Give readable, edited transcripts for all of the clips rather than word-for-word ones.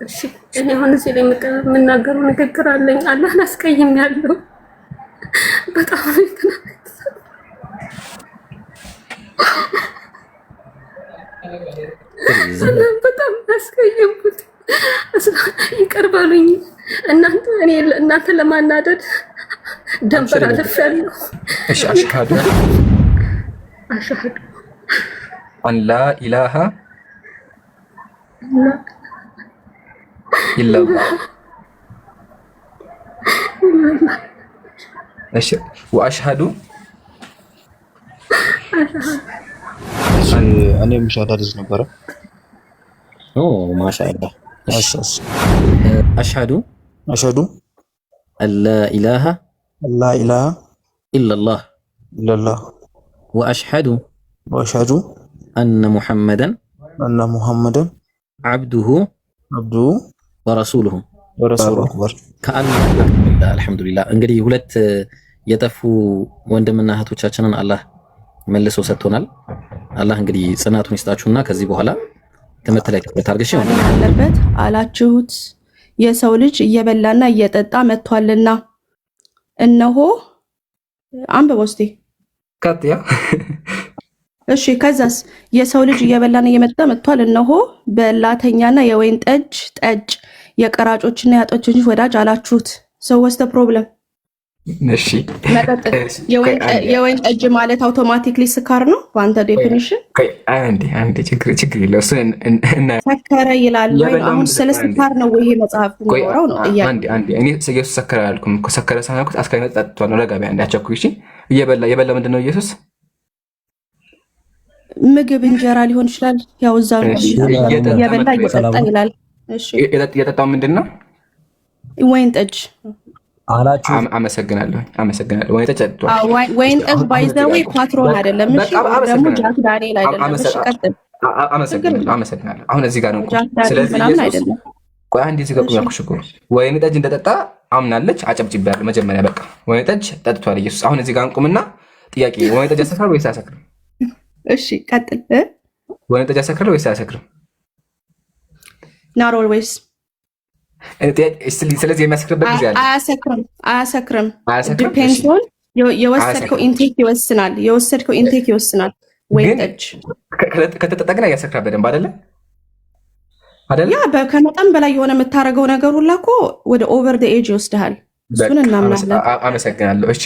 እሺ እኔ አሁን እዚህ ላይ የምናገረው ንግግር አለኝ። አላህን አስቀይሜያለሁ። በጣም በጣም አስቀየምኩት። ይቅር በሉኝ እናንተ ለማናደድ ደንበር አልፌያለሁ። እሺ አሽሃዱ አን ላ ኢላሃ ኢላላህ እሺ ወአሽሃዱ እኔም ሻዳ ልጅ ነበረ። ኦ ማሻአላህ። አሽሃዱ አላ ኢላሃ ኢላላህ ወአሽሃዱ አነ ሙሐመደን ዓብዱሁ ወረሱሉሁ። አልሐምዱሊላህ። እንግዲህ ሁለት የጠፉ ወንድምና እህቶቻችንን አላህ መልሶ ሰጥቶናል። አላህ እንግዲህ ጽናቱን ይስጣችሁና ከዚህ በኋላ ትምህርት ላይ ትኩረት አድርገሽ ያለበት አላችሁት። የሰው ልጅ እየበላና እየጠጣ መጥቷልና እነሆ አንብበው እስቲ ከጥያ እሺ ከዛስ የሰው ልጅ እየበላና እየመጣ መጥቷል። እነሆ በላተኛና የወይን ጠጅ የቀራጮችና የአጦች ወዳጅ አላችሁት። ሰው ወስተ ፕሮብለም እሺ መጠጥ የወይን ጠጅ ማለት አውቶማቲክሊ ስካር ነው በአንተ ዴፊኒሽን? አንዴ ችግር የለው እሱ ሰከረ ይላል ወይ? አሁን ስለ ስካር ነው ይሄ መጽሐፍ የሚወራው ነው። አንዴ እኔ ኢየሱስ ሰከረ አላልኩም እኮ። ሰከረ ሳይሆን አስካሪ መጠጥ ጠጥቷል ነው። ለጋቢ አንዴ አቸኩ። እሺ እየበላ ምንድን ነው ኢየሱስ? ምግብ እንጀራ ሊሆን ይችላል። ያው እዛ እየበላ እየጠጣ ይላል። እሺ የጠጣው ምንድን ነው? ወይን ጠጅ አላችሁ። አመሰግናለሁ። ወይን ጠጅ ጠጥቷል። ወይን ጠጅ ባይዘው ፓትሮን አይደለም። እሺ ደግሞ ጃክ ዳንኤል አይደለም። እሺ ቀጥል። አመሰግናለሁ። አሁን እዚህ ጋር ነው። ስለዚህ ኢየሱስ ቆይ አንዴ እዚህ ጋር ቁም ያልኩሽ እኮ ወይን ጠጅ እንደጠጣ አምናለች። አጨብጭቤያለሁ መጀመሪያ። በቃ ወይን ጠጅ ጠጥቷል ኢየሱስ። አሁን እዚህ ጋር እንቁምና ጥያቄ ወይን ጠጅ ያሰክራል ወይስ አያሰክርም? እሺ ቀጥል። ወይን ጠጅ ያሰክራል ወይስ አያሰክርም? not always ስለዚህ የሚያሰክርበት ጊዜ አለ። አያሰክርም። ዲፔንድስ ኦን የወሰድከው ኢንቴክ ይወስናል። ወይን ጠጅ ከተጠጣ ግን ያሰክራል በደንብ አይደለ? ያ ከመጠን በላይ የሆነ የምታደርገው ነገር ሁላ እኮ ወደ ኦቨር ደ ኤጅ ይወስድሃል። እሱን እናምናለን። አመሰግናለሁ። እሺ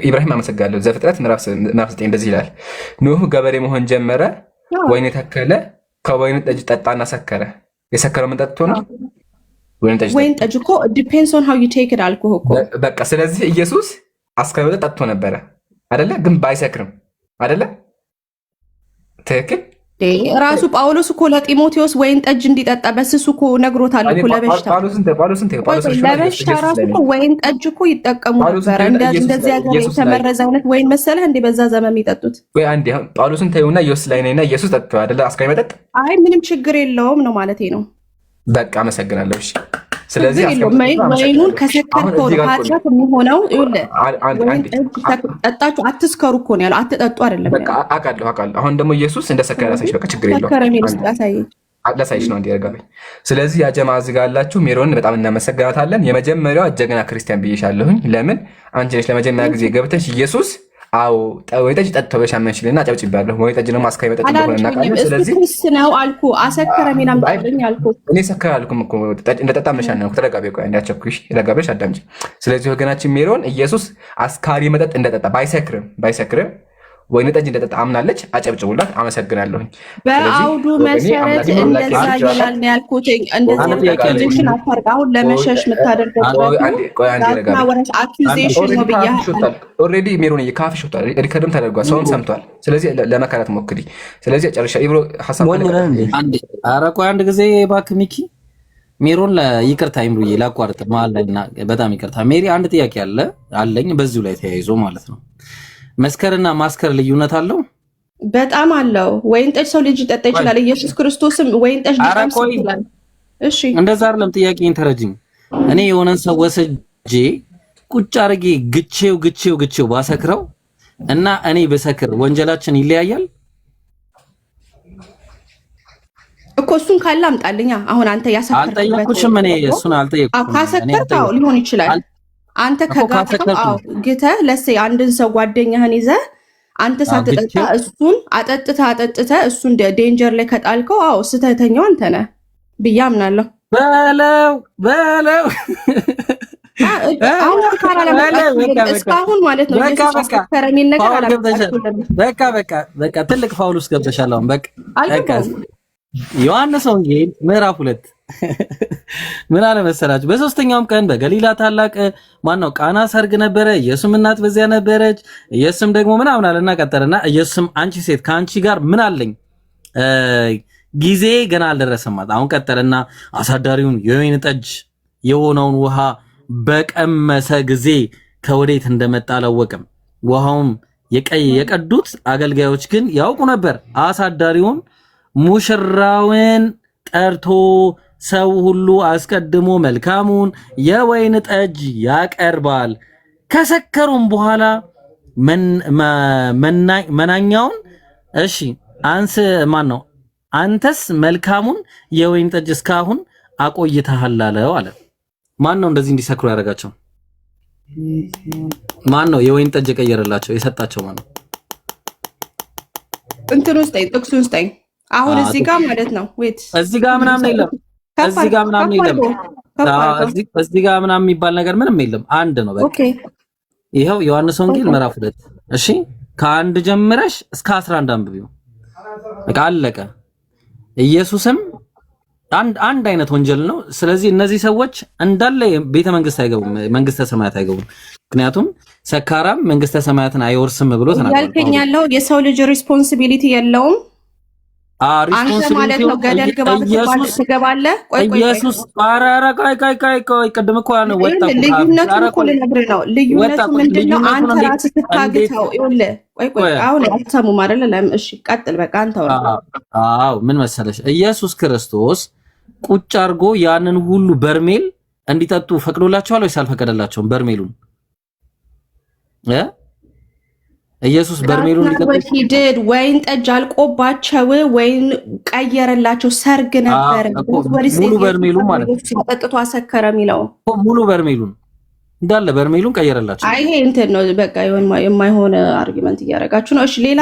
ኢብራሂም አመሰግናለሁ። ዘፍጥረት ምዕራፍ 9 እንደዚህ ይላል፣ ኖህ ገበሬ መሆን ጀመረ፣ ወይን ተከለ፣ ከወይን ጠጅ ጠጣና ሰከረ። የሰከረው ምን ጠጥቶ ነው? ወይን ጠጅ እኮ ዲፔንድስ ኦን ሃው ዩ ቴክ ኢት አልኩህ እኮ። በቃ ስለዚህ ኢየሱስ አስካሪ መጠጥ ጠጥቶ ነበረ አይደለ? ግን ባይሰክርም አይደለ? ትክክል። ራሱ ጳውሎስ እኮ ለጢሞቴዎስ ወይን ጠጅ እንዲጠጣ በስሱ እኮ ነግሮታል እኮ። ለበሽታ ራሱ እኮ ወይን ጠጅ እኮ ይጠቀሙ ነበረ። እንደዚህ ሀገር የተመረዘ አይነት ወይን መሰለህ እንደ በዛ ዘመን የሚጠጡት። ወይ አንዴ ጳውሎስን ተይውና ኢየሱስ ላይ ነይና ኢየሱስ ጠጥቶ አይደለ አስካሪ መጠጥ? አይ ምንም ችግር የለውም ነው ማለቴ ነው። በቃ አመሰግናለሁ። እሺ ስለዚህ ወይኑን ከሰከርከው ኃጢአት የሚሆነው ጠጣችሁ አትስከሩ እኮ ነው ያለው። አትጠጡ አይደለም በቃ አውቃለሁ። አሁን ደግሞ ኢየሱስ እንደሰከረ ያሳይሽ። በቃ ችግር የለውም ላሳይሽ ነው እንዲያርጋለኝ። ስለዚህ ያጀማ እዚህ ጋር ያላችሁ ሜሮን በጣም እናመሰግናታለን። የመጀመሪያዋ ጀግና ክርስቲያን ብዬሻለሁኝ። ለምን አንቺ ነሽ ለመጀመሪያ ጊዜ ገብተሽ ኢየሱስ ወይን ጠጅ ጠጥተው በሻመንሽልና አጨብጭቤያለሁ። ወይን ጠጅ ነው አስካሪ መጠጥ እንደሆነ እናውቃለን። ስለዚህ ነው አልኩ። አሰከረ ሚናም ታደርኝ አልኩ። እኔ ሰከረ አልኩም እኮ እንደጠጣ መሻን ነው። ተረጋቢ ቆይ እንዳቸኩሽ ተረጋቢሽ አዳምጪ። ስለዚህ ወገናችን ሜሮን ኢየሱስ አስካሪ መጠጥ እንደጠጣ ባይሰክርም ወይን ጠጅ እንደጠጣ አምናለች። አጨብጭቡላት። አመሰግናለሁ። በአውዱ መሰረት እንደዛ ይላል ነው ያልኩት። እንደዚህ አኪዜሽን አታርግ። አሁን ለመሸሽ የምታደርገው አኪዜሽን ነው ብያለሁ። ኦልሬዲ ሜሮን የካፍሽ ወጣል። ሪከርድም ተደርጓል። ሰውም ሰምቷል። ስለዚህ ለመከራት ሞክሪ። ስለዚህ ጨርሻ ኢብሮ ሐሳብ አንድ ጊዜ እባክህ ሚኪ ሜሮን ይቅርታ ይምሩዬ ላቋርጥ መሀል ላይና በጣም ይቅርታ ሜሪ። አንድ ጥያቄ አለኝ በዚሁ ላይ ተያይዞ ማለት ነው። መስከርና ማስከር ልዩነት አለው? በጣም አለው። ወይን ጠጅ ሰው ልጅ ይጠጣ ይችላል። ኢየሱስ ክርስቶስም ወይን ጠጅ ሊጠጣ ይችላል። እሺ እንደዛ አይደለም ጥያቄ ተረጅኝ። እኔ የሆነን ሰው ወስጄ ቁጭ አድርጌ ግቼው ባሰክረው እና እኔ በሰክር ወንጀላችን ይለያያል? እኮ እሱን ካለ አምጣልኛ። አሁን አንተ ያሰከርከው አልጠየኩሽም። እኔ እሱን አልጠየኩሽም። ካሰከርከው ሊሆን ይችላል። አንተ ከጋጥከው ግተህ ለሴ አንድን ሰው ጓደኛህን ይዘህ አንተ ሳትጠጣ እሱን አጠጥተህ እሱን ዴንጀር ላይ ከጣልከው ስህተተኛው አንተ ነህ ብዬ አምናለሁ። በለው አሁን እስካሁን ማለት ነው የሚል ነገር በቃ ትልቅ ፋውል ውስጥ ገብተሻል። አሁን በቃ ዮሐንስ ወንጌል ምዕራፍ 2 ምን አለ መሰላችሁ? በሶስተኛውም ቀን በገሊላ ታላቅ ማነው ቃና ሰርግ ነበረ። ኢየሱስም እናት በዚያ ነበረች። ኢየሱስም ደግሞ ምናምን አለና ቀጠለና ኢየሱስም አንቺ ሴት ከአንቺ ጋር ምን አለኝ? ጊዜ ገና አልደረሰም። አሁን ቀጠለና አሳዳሪውን የወይን ጠጅ የሆነውን ውሃ በቀመሰ ጊዜ ከወዴት እንደመጣ አላወቅም። ውሃውም የቀዱት አገልጋዮች ግን ያውቁ ነበር። አሳዳሪውን ሙሽራውን ጠርቶ ሰው ሁሉ አስቀድሞ መልካሙን የወይን ጠጅ ያቀርባል፣ ከሰከሩም በኋላ መናኛውን አንተስ መልካሙን የወይን ጠጅ እስካሁን አቆይተሃል አለው አለ። ማን ነው እንደዚህ እንዲሰክሩ ያደረጋቸው? ማን ነው የወይን ጠጅ የቀየረላቸው የሰጣቸው? ማን ነው? እንትን ውስጥ ጥቅሱን ውስጥ አሁን እዚህ ጋር ማለት ነው። ወይት እዚህ ጋር ምናምን የለም። እዚህ ጋር ምናምን የለም። እዚህ ጋር ምናምን የሚባል ነገር ምንም የለም። አንድ ነው በቃ። ይኸው ዮሐንስ ወንጌል ምዕራፍ 2 እሺ፣ ከአንድ ጀምረሽ እስከ 11 አንብቢው። በቃ አለቀ። ኢየሱስም አንድ አይነት ወንጀል ነው። ስለዚህ እነዚህ ሰዎች እንዳለ ቤተ መንግስት አይገቡም፣ መንግስተ ሰማያት አይገቡም። ምክንያቱም ሰካራም መንግስተ ሰማያትን አይወርስም ብሎ ተናግሯል። ያልከኝ ያለው የሰው ልጅ ሪስፖንሲቢሊቲ የለውም አንተ ማለት ነው። ገደል ግባ ትገባለህ። ኢየሱስ ቆይ ቅድም እኮ ነው ወጣ። ልዩነቱን እኮ ልነግርህ ነው። ልዩነቱ ምንድነው? አንተ ራስህ ስታግተው ይኸውልህ። ቆይ አሁን አትሰሙም አይደል? እሺ ቀጥል በቃ አንተ። ምን መሰለሽ ኢየሱስ ክርስቶስ ቁጭ አድርጎ ያንን ሁሉ በርሜል እንዲጠጡ ፈቅዶላቸዋል ወይስ አልፈቀደላቸውም? በርሜሉን ኢየሱስ በርሜሉን እንዲጠጡ ወይን ጠጅ አልቆባቸው ወይን ቀየረላቸው። ሰርግ ነበር። ሙሉ በርሜሉን ማለት ነው ጠጥቶ አሰከረ የሚለው ሙሉ በርሜሉን እንዳለ በርሜሉን ቀየረላቸው። አይ ይሄ እንትን ነው በቃ የማይሆን አርጊመንት እያደረጋችሁ ነው። እሺ ሌላ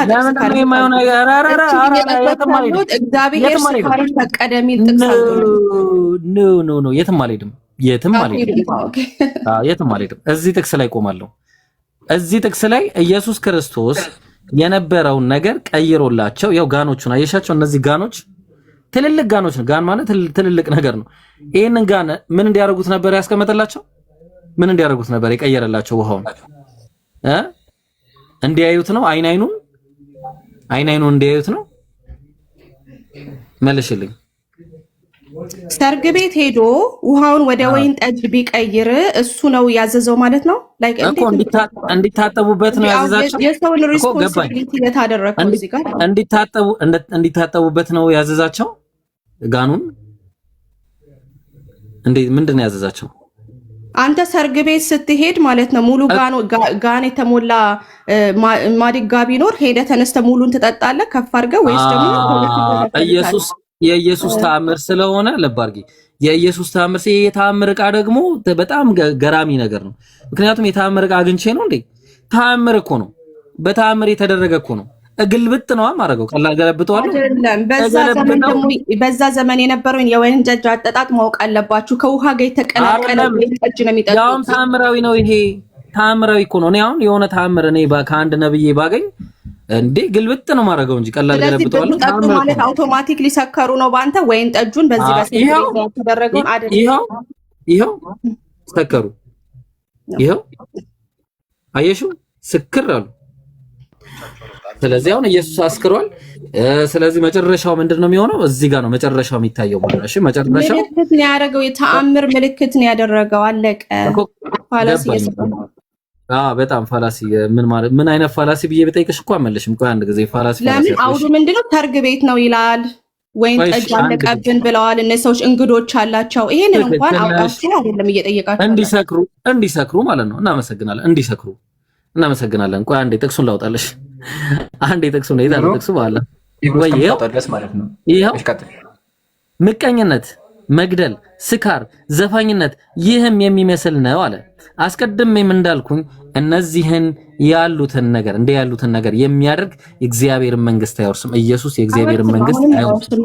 እግዚአብሔር ስካርን ፈቀደ የሚል ጥቅስ ኖ የትም አልሄድም። እዚህ ጥቅስ ላይ ቆማለሁ። እዚህ ጥቅስ ላይ ኢየሱስ ክርስቶስ የነበረውን ነገር ቀይሮላቸው፣ ያው ጋኖቹን አየሻቸው። እነዚህ ጋኖች ትልልቅ ጋኖች ነው። ጋን ማለት ትልልቅ ነገር ነው። ይሄንን ጋን ምን እንዲያደርጉት ነበር ያስቀመጠላቸው? ምን እንዲያደርጉት ነበር የቀየረላቸው? ውሃውን እንዲያዩት ነው። አይኑን እንዲያዩት ነው። መልሽልኝ። ሰርግ ቤት ሄዶ ውሃውን ወደ ወይን ጠጅ ቢቀይር እሱ ነው ያዘዘው ማለት ነው። ላይክ እንዲታጠቡበት ነው ያዘዛቸው። የሰውን ሪስፖንሲቢሊቲ የታደረከው እዚህ ጋር እንዲታጠቡበት ነው ያዘዛቸው። ጋኑን ምንድን ነው ያዘዛቸው? አንተ ሰርግ ቤት ስትሄድ ማለት ነው ሙሉ ጋን የተሞላ ማዲጋ ቢኖር ሄደህ ተነስተህ ሙሉን ትጠጣለህ ከፍ አድርገህ ወይስ ደግሞ የኢየሱስ ተአምር ስለሆነ ልብ አድርጊ። የኢየሱስ ተአምር የተአምር ዕቃ ደግሞ በጣም ገራሚ ነገር ነው። ምክንያቱም የተአምር ዕቃ አግኝቼ ነው እንዴ? ተአምር እኮ ነው። በተአምር የተደረገ እኮ ነው። ግልብጥ ነው ማረገው። ቀላል ገለብጠዋለሁ አይደለም። በዛ ዘመን የነበረውን የወይን ጠጅ አጠጣጥ ማወቅ አለባችሁ። ከውሃ ጋር የተቀላቀለ ወይን ጠጅ ነው የሚጠጡት። ያውም ተአምራዊ ነው። ይሄ ተአምራዊ እኮ ነው። እኔ አሁን የሆነ ተአምር እኔ ከአንድ ነብዬ ባገኝ እንዴ ግልብጥ ነው ማረገው እንጂ ቀላል ገለብጠዋለሁ። ተአምር ማለት አውቶማቲክ ሊሰከሩ ነው ባንተ ወይን ጠጁን በዚህ በስንት የተደረገውን አይደለም። ይሄው ሰከሩ። ይሄው አየሽው ስክር አሉ። ስለዚህ አሁን ኢየሱስ አስክሯል። ስለዚህ መጨረሻው ምንድነው የሚሆነው? እዚህ ጋር ነው መጨረሻው የሚታየው ማለት ነው። እሺ መጨረሻው ምልክት ነው ያደረገው። የተአምር ምልክት ነው ያደረገው። አለቀ። ፋላሲ በጣም ፋላሲ ምን አይነት ፋላሲ ብዬ ብጠይቅሽ እኮ አመለሽም። ቆይ አንድ ጊዜ ፋላሲ ለምን አውዱ ምንድነው? ሰርግ ቤት ነው ይላል። ወይን ጠጅ አለቀብን ብለዋል። እነዚህ ሰዎች እንግዶች አላቸው። ይሄንን እንኳን አውቃችሁ አይደለም እየጠየቃችሁ እንዲሰክሩ ማለት ነው። እናመሰግናለን። ቆይ አንዴ ጥቅሱን ላውጣለሽ። አንዴ ጥቅሱን ነው ጥቅሱ ባለ ምቀኝነት፣ መግደል፣ ስካር፣ ዘፋኝነት ይህም የሚመስል ነው አለ። አስቀድሜም እንዳልኩኝ እነዚህን ያሉትን ነገር የሚያደርግ የእግዚአብሔርን መንግስት አይወርስም። ኢየሱስ የእግዚአብሔርን መንግስት አይወርስም።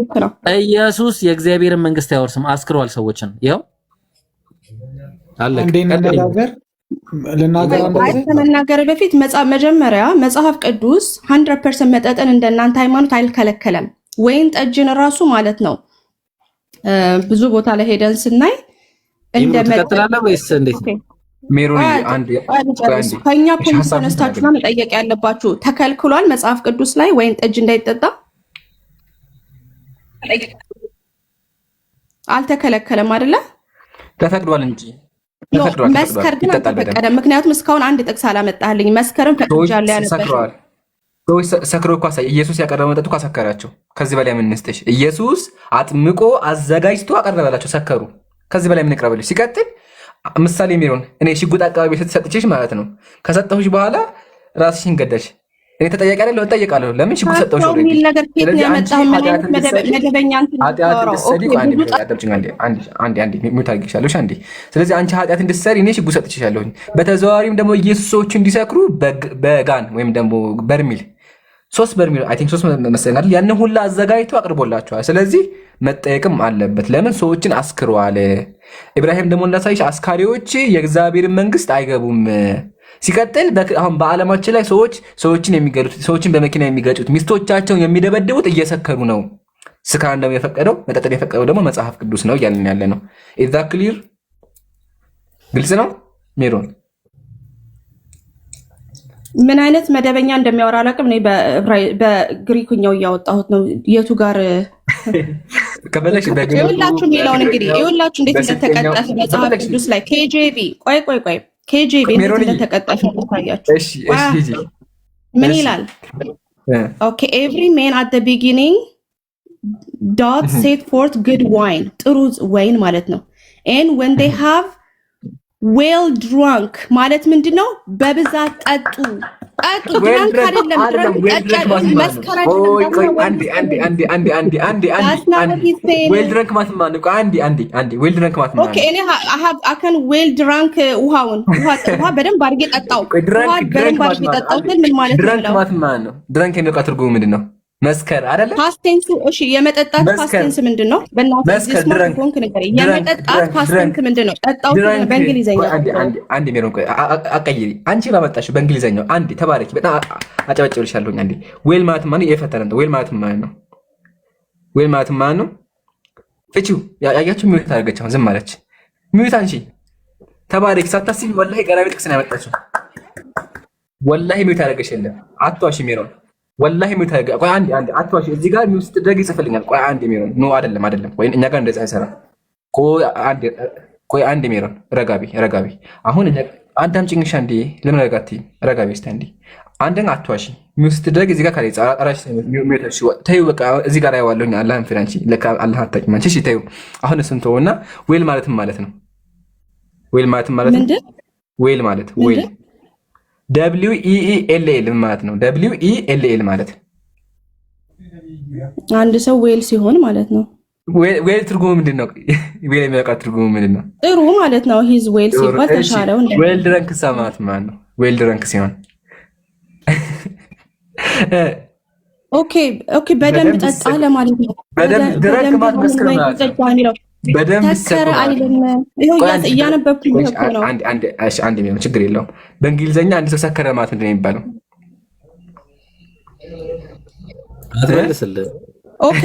ኢየሱስ የእግዚአብሔርን መንግስት አይወርስም። አስክሯል ሰዎችን። ይኸው ከመናገር በፊት መጀመሪያ መጽሐፍ ቅዱስ 100% መጠጥን እንደናንተ ሃይማኖት አይከለከለም። ወይን ጠጅን ራሱ ማለት ነው። ብዙ ቦታ ላይ ሄደን ስናይ እንደመጠጥላለህ ወይስ እንዴት ነው? ሜሮኒ ከኛ ፖሊስ ተነስታችሁ ነው መጠየቅ ያለባችሁ። ተከልክሏል መጽሐፍ ቅዱስ ላይ ወይን ጠጅ እንዳይጠጣ አልተከለከለም አይደለ? ተፈቅዷል እንጂ መስከር ግን አልተፈቀደም። ምክንያቱም እስካሁን አንድ ጥቅስ አላመጣልኝ። መስከርም ፈቅጃለሁ ያለበት ሰዎች ሰክሮ እኮ ኢየሱስ ያቀረበው መጠጥ እኮ አሰከራቸው። ከዚህ በላይ ምን እንስጥሽ? ኢየሱስ አጥምቆ አዘጋጅቶ አቀረበላቸው፣ ሰከሩ። ከዚህ በላይ ምን ይቅረብልሽ? ሲቀጥል ምሳሌ ሜሮን እኔ ሽጉጥ አካባቢ ስትሰጥችሽ ማለት ነው ከሰጠሁሽ በኋላ ራስሽን ገደልሽ። እኔ ተጠያቂ አይደለሁ፣ እጠየቃለሁ። ለምን ሽጉጥ ሰጠሁሽ? ስለዚህ አንቺ ኃጢአት እንድትሰሪ እኔ ሽጉጥ ሰጥቼሻለሁኝ። በተዘዋዋሪም ደግሞ ኢየሱስ ሰዎች እንዲሰክሩ በጋን ወይም ደግሞ በርሚል 3 በርሚል አይ ቲንክ 3 መሰለኝ ያንን ሁላ አዘጋጅቶ አቅርቦላቸዋል። ስለዚህ መጠየቅም አለበት። ለምን ሰዎችን አስክሯል። ኢብራሂም ደግሞ እንዳሳይሽ አስካሪዎች የእግዚአብሔርን መንግስት አይገቡም። ሲቀጥል አሁን በዓለማችን ላይ ሰዎችን የሚገሉት፣ ሰዎችን በመኪና የሚገጩት፣ ሚስቶቻቸውን የሚደበድቡት እየሰከሩ ነው። ስካር ደግሞ የፈቀደው መጠጥን የፈቀደው ደግሞ መጽሐፍ ቅዱስ ነው እያልን ያለ ነው። ኢዛ ክሊር ግልጽ ነው ሜሮን። ምን አይነት መደበኛ እንደሚያወራ አላውቅም። እኔ በግሪክኛው እያወጣሁት ነው። የቱ ጋር ከበለሽ ይኸውላችሁ የሚለውን እንግዲህ ይኸውላችሁ እንዴት እንደተቀጠፈ መጽሐፍ ቅዱስ ላይ ኬጄቪ ቆይ ኬጄቪ እንዴት እንደተቀጠፈ ታያችሁ። እሺ ምን ይላል? ኦኬ ኤቭሪ ሜን አት ዘ ቢጊኒንግ ዶት ሴት ፎርት ጉድ ዋይን፣ ጥሩ ወይን ማለት ነው። ኤንድ ዌን ዴይ ሃቭ ዌል ድራንክ ማለት ምንድን ነው? በብዛት ጠጡ። ድራንክ አይደለም፣ መስከር ውሃውን ውሃ በደንብ አድርጌ ጠጣው። በደንብ አድርጌ ጠጣው ግን ምን ማለት ነው? ድራንክ የሚለው ትርጉሙ ምንድን ነው? መስከር አይደለ? ፓስቴንስ። እሺ የመጠጣት ፓስቴንስ ምንድን ነው? በእናትህ ኮንክ ነገር የመጠጣት ፓስቴንስ ምንድን ነው? ጠጣው በእንግሊዘኛ አንዴ ሜሮን ቆይ አቀይሪ። አንቺ ባመጣሽው በእንግሊዘኛው አንዴ ተባረኪ። በጣም አጨበጭብልሻለሁ። አንዴ ዌል ማለት ማን የፈተነ ነው? ዌል ማለት ማን ነው? ዌል ማለት ማን ነው? ፍቺው ያያችሁ ሚውት አድርገች። አሁን ዝም አለች። ሚውት አንቺ ተባረኪ። ሳታስቢ ወላሂ ገራቤ ጥቅስ ነው ያመጣችው። ወላሂ ሚውት አድርገሽ የለም። አትዋሺ ሜሮን ወላሂ ሚውት አድርገሽ። ቆይ አንዴ አትዋሺ። እዚህ ጋር ሚውት ስትደረግ ይጽፍልኛል። ቆይ አንዴ ሜሮን ኖ አይደለም ወይ እኛ ጋር እንደዛ አይሰራም። ቆይ አንዴ ሜሮን ረጋቢ። አሁን አንተ አምጪኝሽ አንዴ። ለምን ረጋቲ? ረጋቢ እስቲ አንዴ። አንደኛ አትዋሺ። ሚውት ስትደረግ እዚህ ጋር ካለ ጻራራሽ ሚውት ተይው። በቃ እዚህ ጋር አይዋለሁኝ። አላህን ፍራንቺ ለካ አላህ አታውቂም አንቺ። እሺ ተይው። አሁን እሱን ተውና ዌል ማለት ነው። ዌል ማለት ምንድን? ዌል ማለት ዌል WEELL ማለት ነው። WELL ማለት አንድ ሰው ዌል ሲሆን ማለት ነው። ዌል ትርጉሙ ምንድን ነው? ዌል የሚያውቃት ትርጉሙ ምንድን ነው? ጥሩ ማለት ነው። ሂዝ ዌል ሲባል ተሻለው። ዌል ድረንክ ማለት ማለት ነው። ዌል ድረንክ ሲሆን ኦኬ በደንብ ጠጣ ለማለት ነው። በደንብ ድረንክ ማለት መስከረ ማለት ነው። በደንብ ተከረ አይደለም። ይሄው እያነበብኩኝ ነው። አንድ ነው፣ ችግር የለውም። በእንግሊዘኛ አንድ ሰው ሰከረ ማለት ምንድን ነው የሚባለው? ኦኬ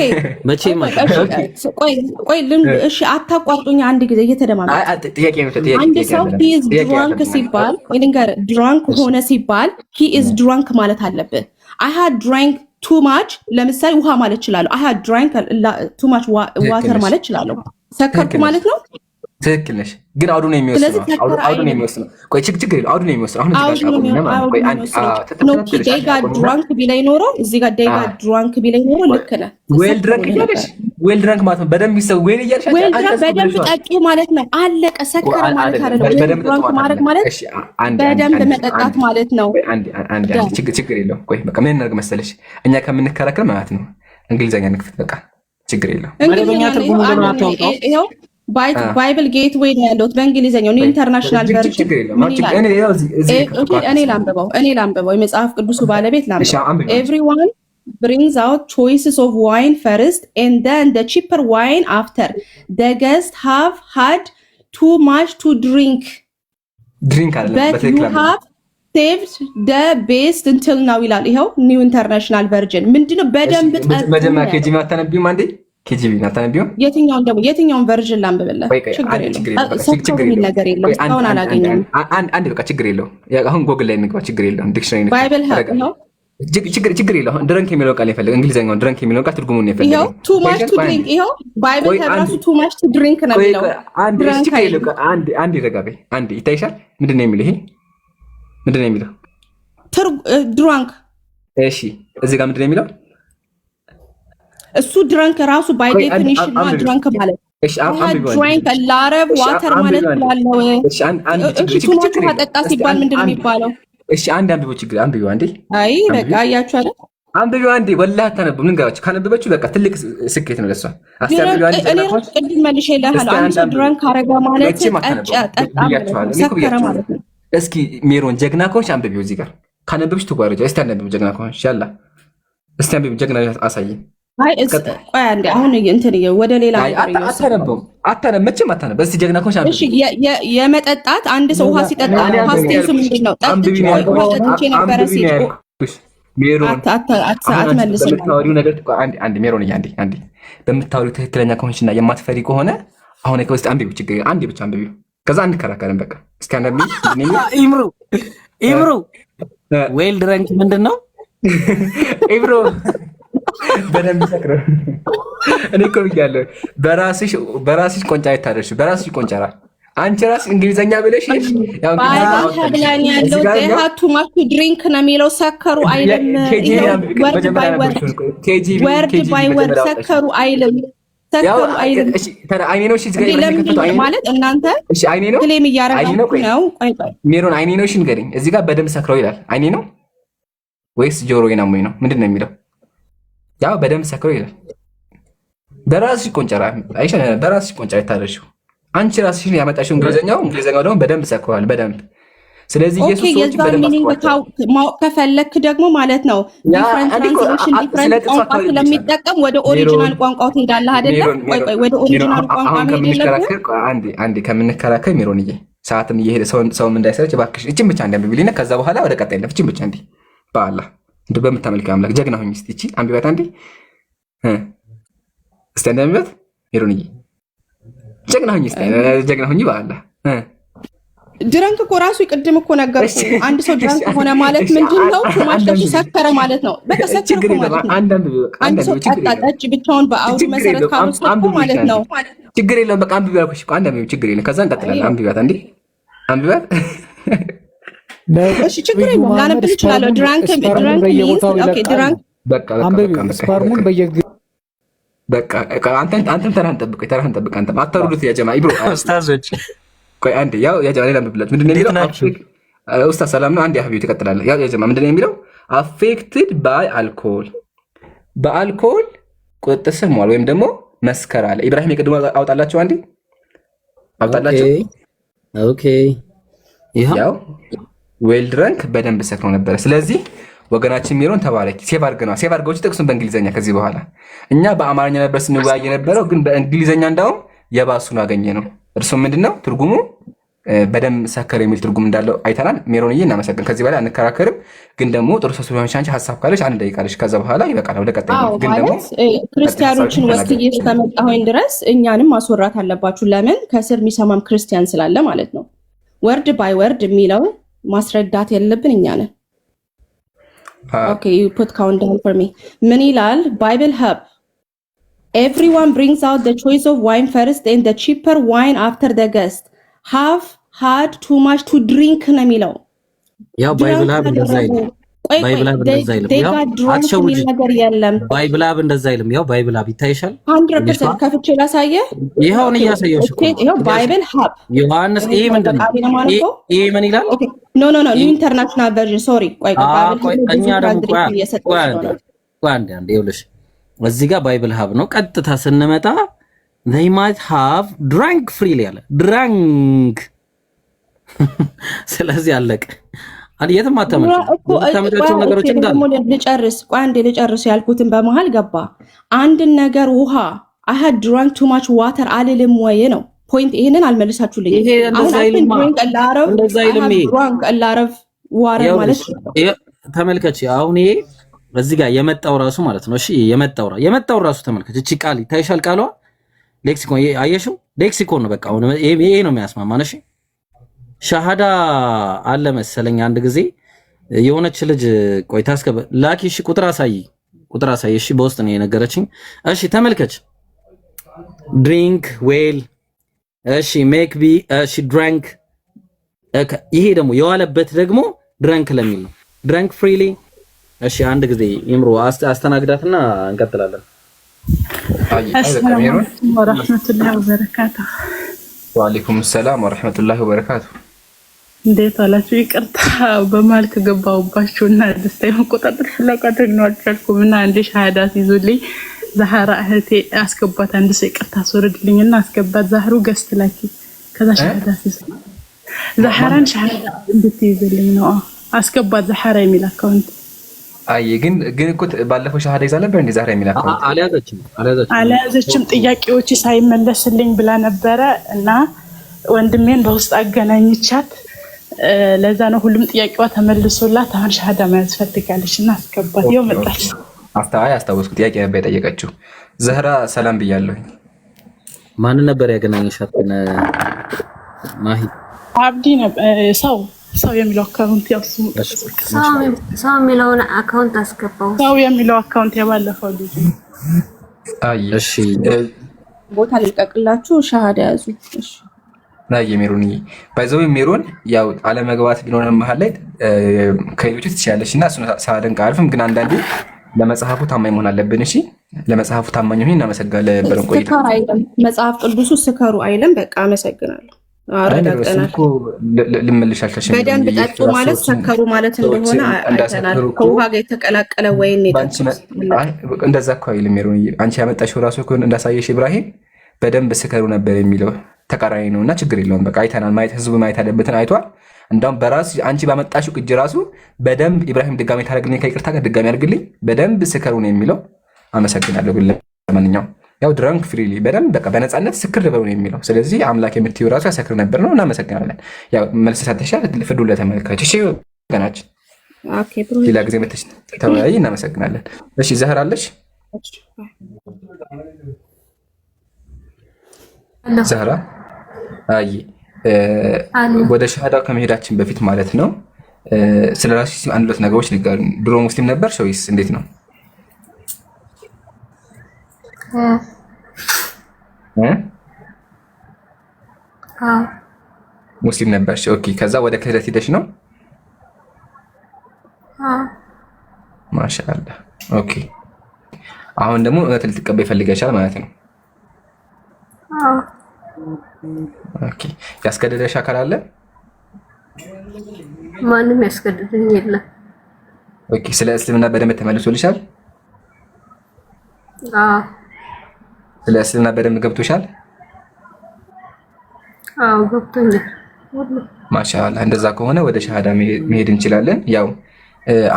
መቼም ቆይ እሺ፣ አታቋርጡኝ። አንድ ጊዜ እየተደማመጠ አንድ ሰው he is drunk ሲባል ድራንክ ሆነ ሲባል he is drunk ማለት አለብህ። I had drank too much ለምሳሌ ውሃ ማለት እችላለሁ። I had drank too much water ማለት እችላለሁ። ሰከርኩ ማለት ነው። ትክክል ነሽ፣ ግን አውዱ ነው የሚወስነው። አውዱ ነው የሚወስነው። ቆይ ችግር የለውም። አውዱ ነው የሚወስነው። አሁን እዚህ ጋር ዴጋ ድራንክ ቢላይ ኖሮ እዚህ ጋር ዴጋ ድራንክ ቢላይ ኖሮ ልክ ነህ። ዌል ድራንክ እያለሽ ዌል ድራንክ ማለት ነው። በደንብ ይሰው ዌል እያልሽ በደንብ ጠጪ ማለት ነው። አለቀ። ሰከረ ማለት አይደለም። ድራንክ ማድረግ ማለት በደንብ መጠጣት ማለት ነው። ችግር የለውም። ቆይ በቃ ምን እናድርግ መሰለሽ፣ እኛ ከምንከራከር ማለት ነው እንግሊዘኛ ንክፍት። በቃ ችግር የለው። መደበኛ ትርጉሙ ለምን አታውጣው? ይሄው ባይብል ጌትዌይ ነው ያለው በእንግሊዘኛው ነው ኢንተርናሽናል ቨርዥን። እኔ ላንብበው የመጽሐፍ ቅዱሱ ባለቤት ላንብበው። ኤቭሪዋን brings out choices of wine first and then the cheaper wine after. The guests have had too much to drink. But you have saved the best until now ይላል። ይሄው ኒው ኢንተርናሽናል ቨርዥን ምንድነው? በደንብ መጀመሪያ ኬጂቢ አታነቢውም አንዴ? ኬጂቢ አታነቢውም? የትኛውን ቨርዥን ላንብብልህ? ችግር የለውም። ሰው የሚል ነገር የለም። እስካሁን አላገኘንም። አንድ በቃ ችግር የለውም። አሁን ጎግል ላይ እንግባ። ችግር የለውም። ዲክሽነሪ ባይብል ነው ችግር የለውም። ድረንክ የሚለው ቃል ይፈልግ እንግሊዘኛውን ድረንክ የሚለው ቃል ትርጉሙን ይፈልግ። ይሄው ቱ ማች ቱ ድሪንክ ይሄው ባይብል ተራሱ ቱ ማች ቱ ድሪንክ ነው የሚለው። አንድ ይረጋበ አንድ ይታይሻል። ምንድን ነው የሚለው? ይሄ ምንድን ነው የሚለው? ድራንክ። እሺ እዚህ ጋር ምንድን ነው የሚለው? እሱ ድራንክ ራሱ ባይ ዴፊኒሽን ነው ድራንክ ማለት። እሺ ድራንክ ላረብ ዋተር ማለት ነው። እሺ ቱ ማች ታጠጣ ሲባል ምንድን ነው የሚባለው? እሺ አንድ አንብቦ ችግር አንብቦ አንዴ። አይ በቃ አያችሁ አይደል? አንብቦ አንዴ ወላሂ አታነብም። ልንገራችሁ ካነበበችው በቃ ትልቅ ስኬት ነው ለሷ። አስተያየው አንዴ ተናቆች ቅድም መልሼ ይላል። አንድ ሰው ድራንክ አረጋ ማለት ሰከረ ማለት ነው። እስኪ ሜሮን ጀግና ከሆንሽ አንብቢው እዚህ ጋር ካነበብሽ ትጓረጃ። እስቲ አንብቢው ጀግና ከሆንሽ ያላ እስቲ አንብቢው ጀግና አሳይ። አይ ቆይ አንዴ አሁን እንትን ወደ ሌላ አታነብ መቼም አታነብ። እስቲ ጀግና ከሆንሽ አንብቢው። እሺ የመጠጣት አንድ ሰው ውሃ ሲጠጣ ፓስቴንሱ ምንድነው? ጠጥቼ ነበረ ሲል ሜሮን አትመልስም። በምታወሪው ነገር አንዴ ሜሮን አንዴ በምታወሪው ትክክለኛ ከሆንሽና የማትፈሪ ከሆነ አሁን እስቲ አንብቢው። ችግር አንዴ ብቻ አንብቢው። ከዛ አንከራከረን በቃ እስቲ አንብቢ። ኢምሩ ዌል ድረንክ ምንድነው? ኢምሩ በደንብ ሰክረ እኔ እኮ ብያለሁ። በራስሽ ቆንጫ አይታደርሽ። በራስሽ ቆንጫራ አንቺ ራስ እንግሊዘኛ ብለሽ ያው ሀብላን ያለው ሀቱ ማቹ ድሪንክ ነው የሚለው። ሰከሩ አይልም። ወርድ ባይ ወርድ ሰከሩ አይልም። እሺ ታዲያ አይኔ ነው። እሺ እዚህ ጋር የምትከተው አይኔ ማለት እናንተ እሺ አይኔ ነው ክሌም እያደረጋችሁ ነው። ቆይ ሜሮን አይኔ ነው። እሺ ንገረኝ። እዚህ ጋር በደንብ ሰክረው ይላል። አይኔ ነው ወይስ ጆሮዬ ነው? ምንድን ነው የሚለው? ያው በደንብ ሰክረው ይላል። በራስሽ ቆንጨራ አይሻ በራስሽ ቆንጨራ ይታረሽው። አንቺ ራስሽን ያመጣሽው እንግሊዘኛው ደግሞ በደንብ ሰክሯል። በደንብ ስለዚህ ኢየሱስ ሰዎች በደንብ ማወቅ ከፈለክ ደግሞ ማለት ነው ዲፍረንት ትራንስሌሽን ዲፍረንት ቋንቋ ስለሚጠቀም ወደ ኦሪጂናል ቋንቋው ትሄዳለህ አይደለም? ቆይ ወደ ኦሪጂናል ቋንቋ ከምንከራከር አንዴ ከምንከራከር ሜሮንዬ ሰዓትም እየሄደ ሰውም እንዳይሰለች እባክሽ እቺን ብቻ አንብቢልኝ። ከዛ በኋላ ወደ ቀጣይ ለፍ። እቺን ብቻ እንዴ በአላህ እንደ በምታመልከው አምላክ ጀግና ሆኝ እስቲ እቺ አንብቢያት አንዴ እስቲ አንብቢያት ሜሮንዬ ጀግና ሆኝ እስቲ ጀግና ሆኝ በአላህ ድረንክ እኮ ራሱ ቅድም እኮ ነገርኩ። አንድ ሰው ድረንክ ሆነ ማለት ምንድነው? ማሽከሽ ሰከረ ማለት ነው። በቃ ሰከረ ማለት ነው። አንድ ሰው ጠጣች ብቻውን በአውዱ መሰረት ካወሰድኩ ማለት ነው። ችግር የለውም። በቃ አንብቢ ያልኩሽ እኮ አንድ አንብቢ፣ ችግር የለም። ከዛ እንቀጥላለን። አንብቢያት አንዴ አንብቢያት። እሺ ችግር የለውም። ላነብልሽ እችላለሁ። ድራንክ ኦኬ ድራንክ በቃ ስፓርሙን በቃ አንተም ተራህን ጠብቅ፣ ተራህን ጠብቅ። አንተም አታሩዱት ያ ጀማ ኢብሮ ኡስታዞች ቆይ አንዴ ያው ያ ጀማ ሌላ ምብለት ምንድነው የሚለው? ኡስታዝ ሰላም ነው። አንዴ ሀቢብ ትቀጥላለህ። ያው ያ ጀማ ምንድነው የሚለው? አፌክትድ ባይ አልኮል በአልኮል ቁጥጥር ስር መዋል ወይም ደግሞ መስከር አለ። ኢብራሂም የቅድሞ አውጣላችሁ አንዴ አውጣላችሁ። ኦኬ ያው ዌል ድረንክ በደንብ ሰክሮ ነበር። ስለዚህ ወገናችን ሜሮን ተባረኪ። ሴቭ አድርገው ጥቅሱን በእንግሊዘኛ ከዚህ በኋላ እኛ በአማርኛ ነበር ስንወያይ የነበረው፣ ግን በእንግሊዘኛ እንዳውም የባሱን አገኘ ነው። እርሱም ምንድነው ትርጉሙ? በደንብ ሰከረ የሚል ትርጉም እንዳለው አይተናል። ሜሮንዬ እናመሰግን። ከዚህ በላይ አንከራከርም። ግን ደግሞ ጥሩ ሰው ስለሆንሽ አንቺ ሀሳብ ካለሽ አንድ ደቂቃ አለሽ። ከዛ በኋላ ይበቃል። ወደ ቀጣይ ግን ደግሞ ክርስቲያኖችን ወስዬ እስከመጣሁኝ ድረስ እኛንም ማስወራት አለባችሁ። ለምን ከስር የሚሰማም ክርስቲያን ስላለ ማለት ነው። ወርድ ባይ ወርድ የሚለው ማስረዳት ያለብን እኛ ነን። ኦኬ you put count down for me. ምን ይላል? Bible Hub everyone brings out the choice of wine first and the cheaper wine after the guest have had too much to drink ነው የሚለው። ያው ባይብል ሀብ እንደዛ አይልም። ባይብል ሀብ እንደዛ አይልም። ያው አትሸውጂ ነገር የለም። ባይብል ሀብ እንደዛ አይልም። ያው ባይብል ሀብ ይታይሻል። 100% ከፍቼ ላሳየህ። ይሄውን እያሳየሁሽ እኮ ይሄው ባይብል ሀብ ዮሐንስ ይሄ ምንድን ነው? ይሄ ምን ይላል? ኦኬ ኖ ኒው ኢንተርናሽናል ቨርዥን ሶሪ። ቆይ ባይብል እኛ ደግሞ ቆይ አንዴ ይኸውልሽ እዚህ ጋር ባይብል ሀብ ነው። ቀጥታ ስንመጣ they might have drank freely ያለ ድራንክ ስለዚህ አለቀ። የትም አታመጫቸው ነገሮች እንዳሉ ልጨርስ ያልኩትን በመሃል ገባ። አንድን ነገር ውሃ I had drunk too much water አልልም ወይ ነው ፖይንት። ይሄንን አልመልሳችሁልኝ። ይሄ እንደዛ ይልማ እንደዛ ይልም ማለት ተመልከች። አሁን ይሄ እዚህ ጋር የመጣው ራሱ ማለት ነው። እሺ የመጣው ራሱ ተመልከች። እቺ ቃል ታይሻል። ቃሏ ሌክሲኮን አየሽው? ሌክሲኮን ነው በቃ። አሁን ይሄ ነው የሚያስማማን። እሺ ሻሃዳ አለ መሰለኝ አንድ ጊዜ የሆነች ልጅ ቆይታ አስከበ ላኪ። እሺ ቁጥር አሳይ። እሺ በውስጥ ነው የነገረችኝ። እሺ ተመልከች። ድሪንክ ዌል። እሺ ሜክ ቢ። እሺ ድራንክ። ይሄ ደግሞ የዋለበት ደግሞ ድራንክ ለሚል ነው። ድራንክ ፍሪሊ። እሺ አንድ ጊዜ ይምሩ አስተናግዳትና እንቀጥላለን። አሰላሙ አለይኩም ወራህመቱላሂ ወበረካቱ። ወአለይኩም ሰላም ወራህመቱላሂ ወበረካቱ። እንዴት አላችሁ? ይቅርታ በማል ከገባሁባችሁና ደስታዬ መቆጣጠር ፍላጎት ነው አልቻልኩም እና አንዴ ሻሃዳ ይዙልኝ ዛህራ እህቴ አስገባት። አንድ ሰው ይቅርታ አስወርድልኝና አስገባት። ዛህሩ ገስት ላኪ። ከዛ ሻሃዳ ይዙ ዛህራን ሻሃዳ እንድትይዝልኝ ነው አስገባት። ዛህራ የሚል አካውንት አይ ግን እኮ ባለፈው ሻሃዳ ይዛ ነበር እንዴ? ዛህራ የሚል አካውንት አልያዘችም። ጥያቄዎች ሳይመለስልኝ ብላ ነበረ እና ወንድሜን በውስጥ አገናኝቻት ለዛ ነው ሁሉም ጥያቄዋ ተመልሶላት አሁን ሻሃዳ መያዝ ፈልጋለች እና አስገባት። ይኸው መጣች። አስታወስኩ። ጥያቄ ነበር የጠየቀችው። ዛህራ ሰላም ብያለሁ። ማን ነበር ያገናኘሻት? ማሂ አብዲ ነበር። ሰው የሚለው አካውንት ያው ስሙ ሰው የሚለውን አካውንት አስገባው። ሰው የሚለው አካውንት ያባለፈው ልጅ። እሺ ቦታ ልቀቅላችሁ። ሻሃዳ ያዙ። እሺ ናይ ሜሮኒ ባይዘው ሜሮን ያው አለመግባት ቢኖር መሀል ላይ ከሌሎች ትችያለሽና እሱን ሳደንቅ አልፍም። ግን አንዳንዴ ለመጽሐፉ ታማኝ መሆን አለብን። እሺ ለመጽሐፉ ታማኝ ሆኜ እናመሰግናለን። በረን ቆይታ መጽሐፍ ቅዱሱ ስከሩ አይልም። በቃ አመሰግናለሁ። አረጋግጠናል። ልመልሻልሽ በደንብ ጠጡ ማለት ሰከሩ ማለት እንደሆነ አይተናል። ከውሃ ጋር የተቀላቀለ ወይን ይጠጡ እንደዛ እኮ አይልም ሜሮኒ። አንቺ ያመጣሽው ራሱ እኮ እንዳሳየሽ ኢብራሂም በደንብ ስከሩ ነበር የሚለው ተቃራኒ ነውና ችግር የለውም። በቃ አይተናል። ማየት ህዝቡ ማየት ያለበትን አይቷል። እንዳውም በራስ አንቺ ባመጣሽው ቅጅ ራሱ በደንብ ኢብራሂም ድጋሜ ታደርግልኝ ከይቅርታ ጋር ድጋሜ አድርግልኝ በደንብ ስከሩ ነው የሚለው። አመሰግናለሁ። ግን ለማንኛውም ያው ድራንክ ፍሪሊ በደንብ በቃ በነፃነት ስክር በሉ ነው የሚለው። ስለዚህ አምላክ የምትይው ራሱ ያሰክር ነበር ነው። እናመሰግናለን። ያው መልስ ሰጥተሻል። ፍዱ ለተመልካች። እሺ ወገናችን ሌላ ጊዜ መተሽ ተወያይ። እናመሰግናለን። እሺ ዛህራ አለሽ? ዛህራ አይ ወደ ሻሃዳው ከመሄዳችን በፊት ማለት ነው ስለ ራስሽ አንድ ሁለት ነገሮች ንገሪኝ። ድሮ ሙስሊም ነበርሽ ወይስ እንዴት ነው? ሙስሊም ነበርሽ። ኦኬ። ከዛ ወደ ክህደት ሄደሽ ነው? ማሻአላህ። ኦኬ። አሁን ደግሞ እውነት ልትቀበይ ፈልገሻል ማለት ነው? ኦኬ። ያስገደደሽ አካል አለ? ማንም ያስገድደኝ የለም። ኦኬ። ስለ እስልምና በደንብ ተመልሶልሻል? አዎ። ስለ እስልምና በደንብ ገብቶሻል? አዎ ገብቶኛል። ማሻአላህ። እንደዛ ከሆነ ወደ ሻሃዳ መሄድ እንችላለን። ያው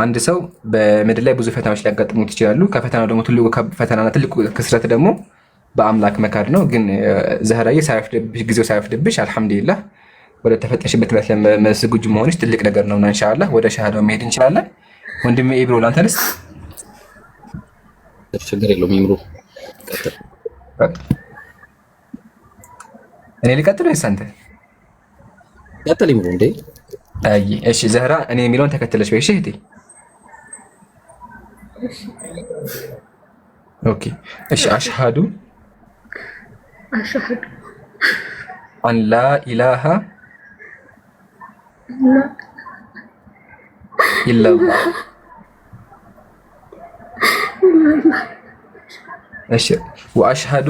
አንድ ሰው በምድር ላይ ብዙ ፈተናዎች ሊያጋጥሙት ይችላሉ። ከፈተናው ደግሞ ትልቁ ፈተናና ትልቁ ክስረት ደግሞ በአምላክ መካድ ነው። ግን ዛህራዬ ጊዜው ሳይወስድብሽ አልሐምዱሊላህ ወደ ተፈጠሽበት ዝግጁ መሆንሽ ትልቅ ነገር ነውና ኢንሻአላህ ወደ ሻሃዳው መሄድ እንችላለን። ወንድሜ ኢብሮ ላንተንስ ችግር የለውም። ይምሩ እኔ ልቀጥል ወይስ አንተ? ቀጥል ይምሩ። እንዴ አይ እሺ ዛህራ እኔ የሚለውን ተከትለሽ ወይ? እሺ እህቴ ኦኬ። እሺ አሽሃዱ አን ላ ኢላሃ ኢላላህ እሺ ወአሽሃዱ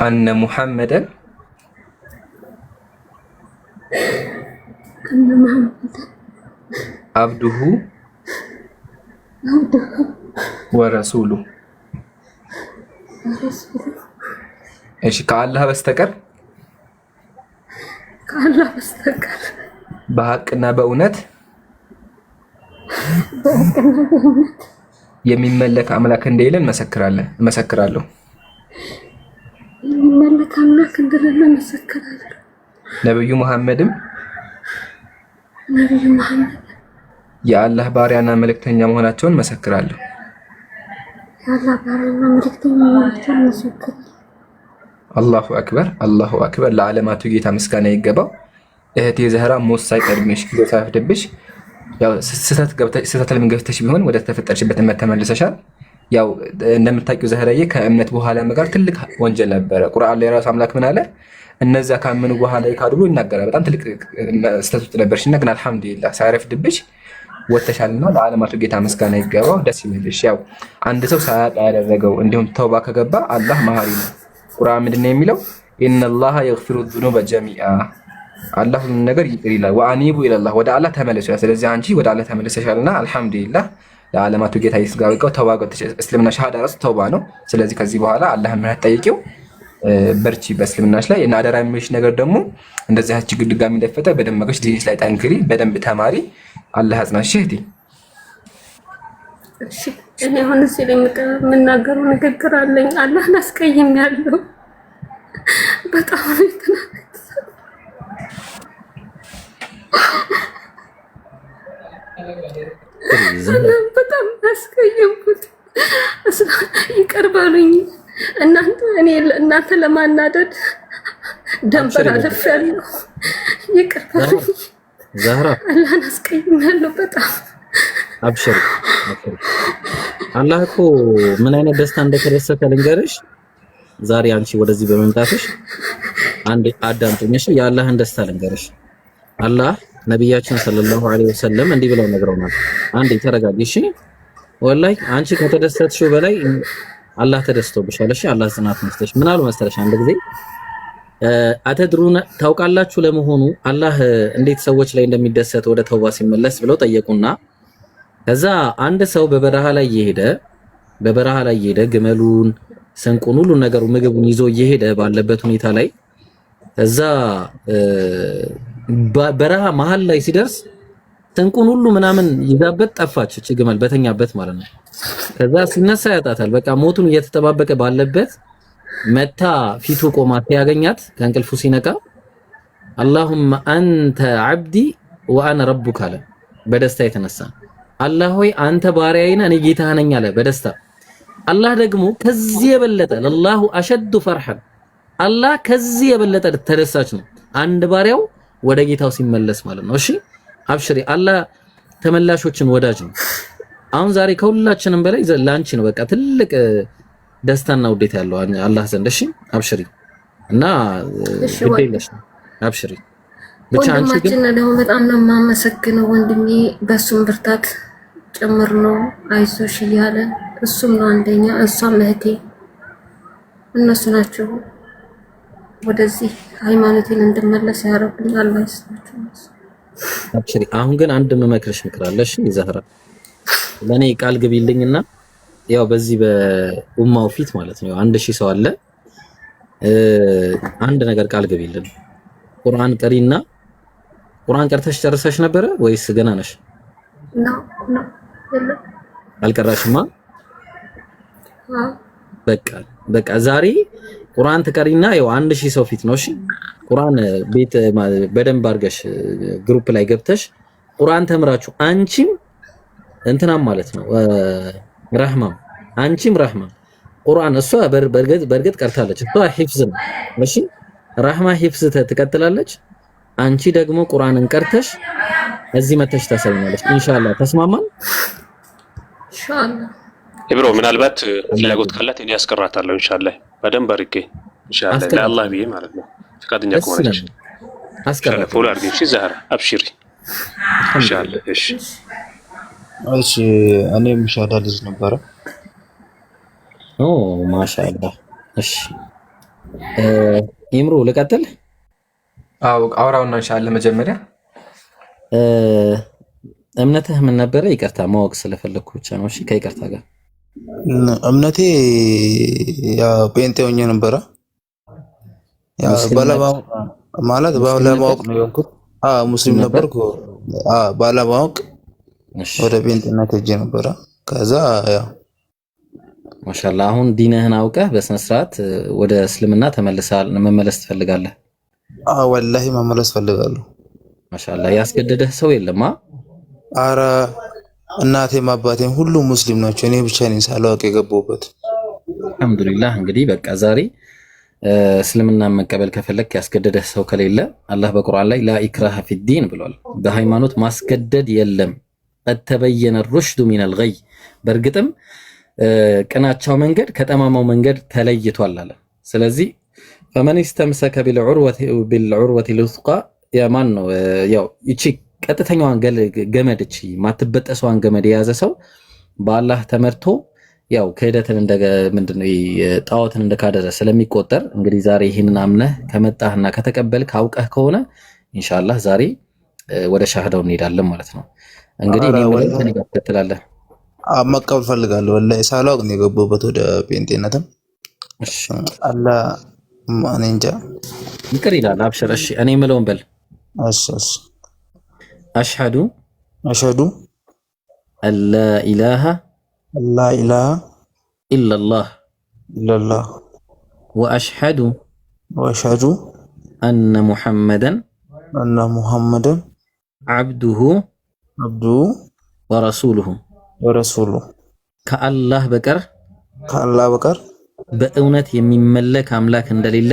አነ ሙሐመደን አብዱሁ ወረሱሉ እሺ ከአላህ በስተቀር በሐቅና በእውነት የሚመለክ አምላክ እንደሌለ እመሰክራለሁ። ነብዩ መሐመድም የአላህ ባሪያና መልእክተኛ መሆናቸውን እመሰክራለሁ። አላሁ አክበር። ለዓለማቱ ጌታ ምስጋና ይገባው። እህቴ ዘህራ ሞት ሳይቀድምሽ ጊዜ ሳይፈጅብሽ ያው ስህተት ለምን ገብተሽ ቢሆን ወደ ተፈጠርሽበት ተመልሰሻል። ያው እንደምታውቂው ዘህራዬ ከእምነት በኋላ መጋር ትልቅ ወንጀል ነበረ። ቁርአን ላይ ራሱ አምላክ ምን አለ? እነዛ ካመኑ በኋላ ይካዱ ብሎ ይናገራል። በጣም ትልቅ ስህተት ውስጥ ነበርሽና ግን አልሐምዱሊላህ ሳይረፍድብሽ ወተሻልና ለዓለማቱ ጌታ ምስጋና ይገባው። ደስ ይበልሽ። ያው አንድ ሰው ሳያውቅ ያደረገው እንዲሁም ተውባ ከገባ አላህ መሐሪ ነው። ቁርአን ምንድን ነው የሚለው? ኢነላሃ የግፊሩ ዙኑበ ጀሚአ፣ አላህ ሁሉን ነገር ይቅር ይላል። ወአኒቡ ኢለላህ፣ ወደ አላህ ተመለሱ። ስለዚህ አንቺ ወደ አላህ ተመለሰሻልና አልሐምዱሊላህ ለዓለማቱ ጌታ ይስጋው። ተውባ እስልምና ሸሃዳ ራሱ ተውባ ነው። ስለዚህ ከዚህ በኋላ አላህ ምህረት ጠይቂው፣ በርቺ በእስልምናሽ ላይ እና አደራ የሚልሽ ነገር ደግሞ እንደዚህ ችግር ድጋሚ እንዳይፈጠር በደንብ መገሽ ዲንሽ ላይ ጠንክሪ፣ በደንብ ተማሪ። አላህ ያጽናሽ እህቴ። እሺ እኔ አሁን እዚህ ላይ የምናገረው ንግግር አለኝ። አላህን አስቀይሜያለሁ በጣም በጣም አስቀየምኩት። ይቅር በሉኝ እናንተ ለማናደድ ደንበር አልፌያለሁ። ይቅር በሉኝ። ዛህራ አላህን አስቀይሜያለሁ በጣም። አብሽር። አላህ እኮ ምን አይነት ደስታ እንደተደሰተ ልንገርሽ። ዛሬ አንቺ ወደዚህ በመምጣትሽ አንድ አዳምጪኝ እሺ። የአላህን ደስታ ልንገርሽ። አላህ ነብያችን ሰለላሁ ዐለይሂ ወሰለም እንዲህ ብለው ነግረውናል። አንዴ ተረጋጊ እሺ። ወላሂ አንቺ ከተደሰትሽው በላይ አላህ ተደስቶብሻል። እሺ አላህ ጽናት መስጠሽ። ምን አሉ መሰለሽ አንድ ጊዜ አተድሩነ ታውቃላችሁ ለመሆኑ አላህ እንዴት ሰዎች ላይ እንደሚደሰት ወደ ተውባ ሲመለስ ብለው ጠየቁና ከዛ አንድ ሰው በበረሃ ላይ እየሄደ ግመሉን፣ ስንቁን፣ ሁሉ ነገሩ ምግቡን ይዞ እየሄደ ባለበት ሁኔታ ላይ ከዛ በረሃ መሃል ላይ ሲደርስ ስንቁን ሁሉ ምናምን ይዛበት ጠፋች። እቺ ግመል በተኛበት ማለት ነው። ከዛ ሲነሳ ያጣታል። በቃ ሞቱን እየተጠባበቀ ባለበት መታ ፊቱ ቆማ ሲያገኛት ከእንቅልፉ ሲነቃ አላሁመ አንተ ዓብዲ ወአና ረቡክ አለ በደስታ የተነሳ። አላህ ሆይ አንተ ባሪያዬ ነህ እኔ ጌታህ ነኝ አለ በደስታ። አላህ ደግሞ ከዚህ የበለጠ ለላሁ አሸዱ ፈርሐን፣ አላህ ከዚህ የበለጠ ተደሳች ነው አንድ ባሪያው ወደ ጌታው ሲመለስ ማለት ነው። እሺ አብሽሪ፣ አላህ ተመላሾችን ወዳጅ ነው። አሁን ዛሬ ከሁላችንም በላይ ላንቺ ነው በቃ ትልቅ ደስታና ውዴታ ያለው አላህ ዘንድ። እሺ አብሽሪ እና ግዴለሽ አብሽሪ ብቻ። አንቺ ግን ደግሞ በጣም ነው የማመሰግነው ወንድሜ፣ በሱም ብርታት ጭምር ነው አይዞሽ እያለ እሱም ነው አንደኛ፣ እሷም እህቴ፣ እነሱ ናቸው ወደዚህ ሃይማኖቴን እንድመለስ ያደረጉኝ። አላህ ይስጣቸው። አብሽሪ። አሁን ግን አንድ መመክርሽ ምክር አለሽ ዘህራ፣ ለኔ ቃል ግቢልኝና ያው በዚህ በኡማው ፊት ማለት ነው 1000 ሰው አለ። አንድ ነገር ቃል ግቢልን። ቁርአን ቀሪና ቁርአን ቀርተሽ ጨርሰሽ ነበረ ወይስ ገና ነሽ? አልቀራሽማ? በቃ ዛሬ ቁርአን ትቀሪና ያው 1000 ሰው ፊት ነው። እሺ ቁርአን ቤት በደንብ አድርገሽ ግሩፕ ላይ ገብተሽ ቁርአን ተምራችሁ አንቺም እንትናም ማለት ነው ረህማም፣ አንቺም ረህማም ቁርአን እሷ በርግጥ ቀርታለች። እሷ ሂፍዝ ነው። እሺ ረህማ ሂፍዝ ትቀጥላለች። አንቺ ደግሞ ቁርአንን ቀርተሽ እዚህ መተሽ ታሰልማለች። ኢንሻአላህ ተስማማን? ኢንሻአላህ ኢብሮ ምናልባት ፍላጎት ካላት እኔ ያስቀራታለሁ ኢንሻአላህ በደንብ አድርጌ ኢንሻአላህ ለአላህ ብዬ ማለት ነው። ፍቃደኛ ከሆነች አስቀራታ ፎሎ አድርጌ። እሺ ዛህራ አብሽሪ ኢንሻአላህ። እሺ እኔም ሻዳ ልጅ ነበረ። ኦ ማሻአላህ። እሺ ኢምሩ ልቀጥል? አዎ አውራውና ኢንሻአላህ መጀመሪያ እምነትህ ምን ነበረ? ይቅርታ ማወቅ ስለፈለኩ ብቻ ነው። እሺ ከይቅርታ ጋር እምነቴ ያ ጴንጤ ሆኜ ነበረ። ያ ባለማወቅ ማለት ባለማወቅ ነው የሆንኩት። ሙስሊም ነበርኩ። ባለማወቅ ወደ ጴንጤነት ሄጄ ነበረ። ከዛ ያው ማሻአላህ አሁን ዲንህን አውቀህ በስነ ስርዓት ወደ እስልምና ተመልሰሃል። መመለስ ትፈልጋለህ? ወላሂ መመለስ ፈልጋለሁ። ማሻአላህ ያስገደደህ ሰው የለም? አረ እናቴም አባቴም ሁሉም ሙስሊም ናቸው። እኔ ብቻ ነኝ ሳላውቅ የገባሁበት። አልሐምዱሊላህ። እንግዲህ በቃ ዛሬ እስልምና መቀበል ከፈለክ ያስገደደህ ሰው ከሌለ አላህ በቁርአን ላይ ላ ኢክራሃ ፊዲን ብሏል። በሃይማኖት ማስገደድ የለም። ቀድ ተበየነ ሩሽዱ ሚነል ገይ፣ በእርግጥም ቅናቻው መንገድ ከጠማማው መንገድ ተለይቷል አለ። ስለዚህ ፈመን ኢስተምሰከ ቢልዑርወቲ ልውስቃ የማን ነው? ያው ይቺ ቀጥተኛዋን ገመድ እቺ ማትበጠሰዋን ገመድ የያዘ ሰው በአላህ ተመርቶ ያው ክህደትን ምንድነው ጣዖትን እንደካደረ ስለሚቆጠር እንግዲህ ዛሬ ይህንን አምነህ ከመጣህና ከተቀበልክ አውቀህ ከሆነ ኢንሻአላህ ዛሬ ወደ ሻህዳው እንሄዳለን ማለት ነው። እንግዲህ እኔ ምንም ተነጋገር ትላለህ። መቀበል ፈልጋለሁ። ወላሂ ሳላውቅ ነው የገባሁበት ወደ ጴንጤነትም። እሺ አላህ ማን እንጃ ይቅር ይላል። አብሽር። እሺ እኔ የምለውን በል። እሺ አሽሀዱ አላ ኢላሃ ኢለላህ ወአሽሀዱ አነ ሙሐመደን ዓብዱሁ ወረሱሉሁ ከአላህ በቀር በእውነት የሚመለክ አምላክ እንደሌለ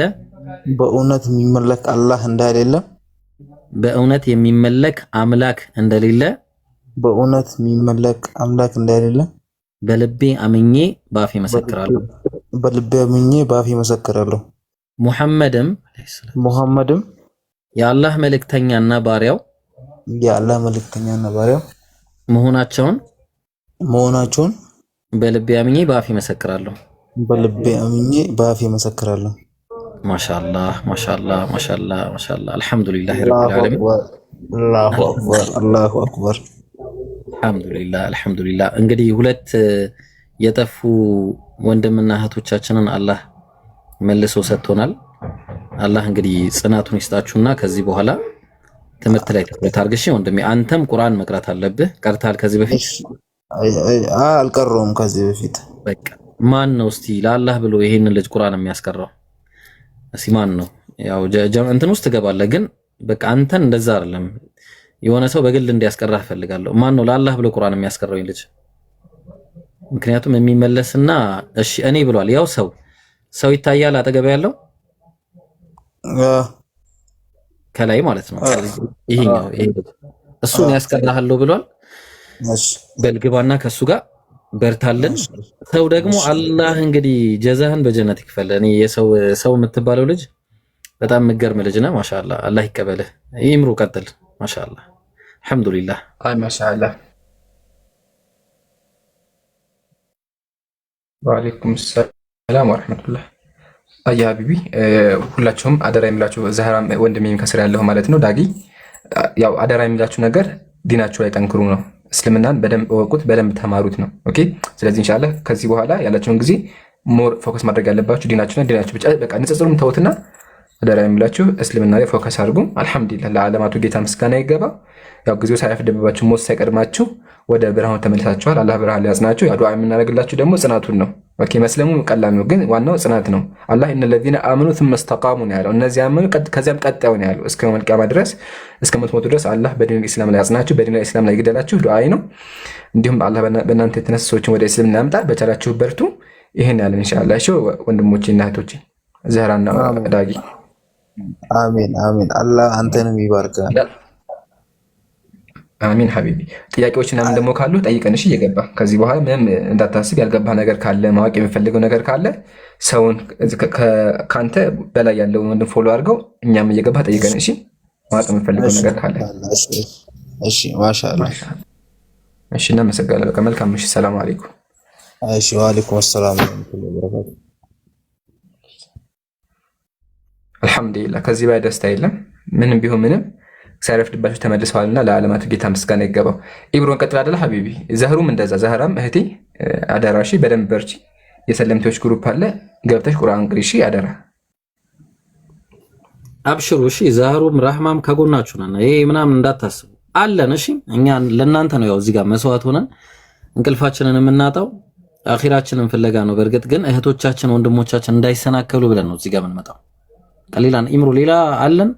በእውነት የሚመለክ አምላክ እንደሌለ በልቤ አምኜ በአፌ መሰክራለሁ። ሙሐመድም የአላህ መልእክተኛና ባሪያው መሆናቸውን በልቤ አምኜ በአፌ መሰክራለሁ። ማሻአላህ አልሐምዱሊላህ ረቢል ዓለሚን። አላሁ አክበር። አልሐምዱሊላህ። እንግዲህ ሁለት የጠፉ ወንድምና እህቶቻችንን አላህ መልሶ ሰጥቶናል። አላህ እንግዲህ ጽናቱን ይስጣችሁና ከዚህ በኋላ ትምህርት ላይ ትኩረት አድርግሽ ወንድሜ። አንተም ቁርአን መቅራት አለብህ። ቀርታል ከዚህ በፊት? አልቀረውም ከዚህ በፊት። በቃ ማን ነው እስቲ ለአላህ ብሎ ይሄንን ልጅ ቁርአን የሚያስቀራው? እስቲ ማን ነው? ያው እንትን ውስጥ ትገባለህ፣ ግን በቃ አንተን እንደዛ አይደለም የሆነ ሰው በግል እንዲያስቀራህ ፈልጋለሁ። ማን ነው ለአላህ ብሎ ቁርአን የሚያስቀራው ልጅ? ምክንያቱም የሚመለስና እሺ እኔ ብሏል። ያው ሰው ይታያል አጠገብ ያለው ከላይ ማለት ነው። ይሄኛው እሱን ያስቀራሃለሁ ብሏል። በልግባና ከሱ ጋር በርታለን። ሰው ደግሞ አላህ እንግዲህ ጀዛህን በጀነት ይክፈል። እኔ ሰው የምትባለው ልጅ በጣም የምትገርም ልጅ ነህ። ማሻአላህ አላህ ይቀበልህ። ይምሩ ቀጥል። ማሻአላህ አልሐምዱሊላህ። ማሻአላህ። ወአለይኩም ሰላም ወራህመቱላህ። አያ ሀቢቢ ሁላችሁም አደራ የሚላችሁ ዘህራም ወንድሜም ከስር ያለው ማለት ነው ዳጊ፣ ያው አደራ የሚላችሁ ነገር ዲናችሁ ላይ ጠንክሩ ነው። እስልምናን በደንብ እወቁት፣ በደንብ ተማሩት ነው። ኦኬ። ስለዚህ ኢንሻአላህ ከዚህ በኋላ ያላችሁን ጊዜ ሞር ፎከስ ማድረግ ያለባችሁ ዲናችሁ ብቻ። በቃ ንጽጽሩም ተውትና አደራ የሚላችሁ እስልምና ላይ ፎከስ አድርጉ። አልሐምዱሊላህ ለዓለማቱ ጌታ ምስጋና ይገባ። ያው ጊዜው ሳያፍደብባችሁ ሞት ሳይቀድማችሁ ወደ ብርሃኑ ተመልሳችኋል። አላህ ብርሃን ሊያጽናችሁ። ያው ዱዓ የምናደርግላችሁ ደግሞ ጽናቱን ነው። ኦኬ። መስለሙ ቀላል ነው፣ ግን ዋናው ጽናት ነው። አላህ እነለዚነ አመኑ ثم استقاموا ነው ያለው። እነዚህ አመኑ ከዚያም ቀጣዩ ነው ያለው። እስከ መልቂያማ ድረስ እስከ ሞት ድረስ አላህ በዲኑ ኢስላም ላይ ያጽናችሁ፣ በዲኑ ኢስላም ላይ ይግደላችሁ። ዱዓይ ነው። እንዲሁም አላህ በእናንተ የተነሱ ሰዎችን ወደ እስልምና ያምጣ። በቻላችሁ በርቱ። ይሄን ያለን ኢንሻአላህ። እሺ ወንድሞቼ እና እህቶቼ ዘህራና ዳጊ አሚን አሚን። አላህ አንተንም ይባርክ። አሚን ሐቢቢ። ጥያቄዎችና ምን ደግሞ ካሉ ጠይቀን እሺ። እየገባ ከዚህ በኋላ ምንም እንዳታስብ። ያልገባ ነገር ካለ ማወቅ የሚፈልገው ነገር ካለ ሰውን ከአንተ በላይ ያለውን ወንድም ፎሎ አድርገው፣ እኛም እየገባ ጠይቀን እሺ። ማወቅ የሚፈልገው ነገር ካለ እሺ። ማሻአላህ እሺ። እናመሰግናለን። በቃ መልካም እሺ። ሰላም አለይኩም። እሺ። ወአለይኩም ሰላም ወበረካቱ። አልሐምዱሊላህ። ከዚህ በላይ ደስታ የለም። ምንም ቢሆን ምንም ሳይረፍድባችሁ ተመልሰዋልና ለዓለማት ጌታ ምስጋና ይገባው። ኢብሮን ቀጥል አይደለ ሀቢቢ። ዘህሩም እንደዛ። ዘህራም እህቴ አደራሺ በደንብ በርቺ። የሰለምቴዎች ግሩፕ አለ ገብተሽ ቁርአን ቅሪ እሺ፣ አደራ አብሽሩ እሺ። ዘህሩም ራህማም ከጎናችሁ ነን። ይሄ ምናምን እንዳታስቡ አለን እሺ። እኛ ለእናንተ ነው ያው እዚህ ጋር መስዋዕት ሆነን እንቅልፋችንን የምናጣው አኺራችንን ፍለጋ ነው። በእርግጥ ግን እህቶቻችን ወንድሞቻችን እንዳይሰናከሉ ብለን ነው እዚህ ጋር የምንመጣው። ቀሊላን ኢምሩ ሌላ አለን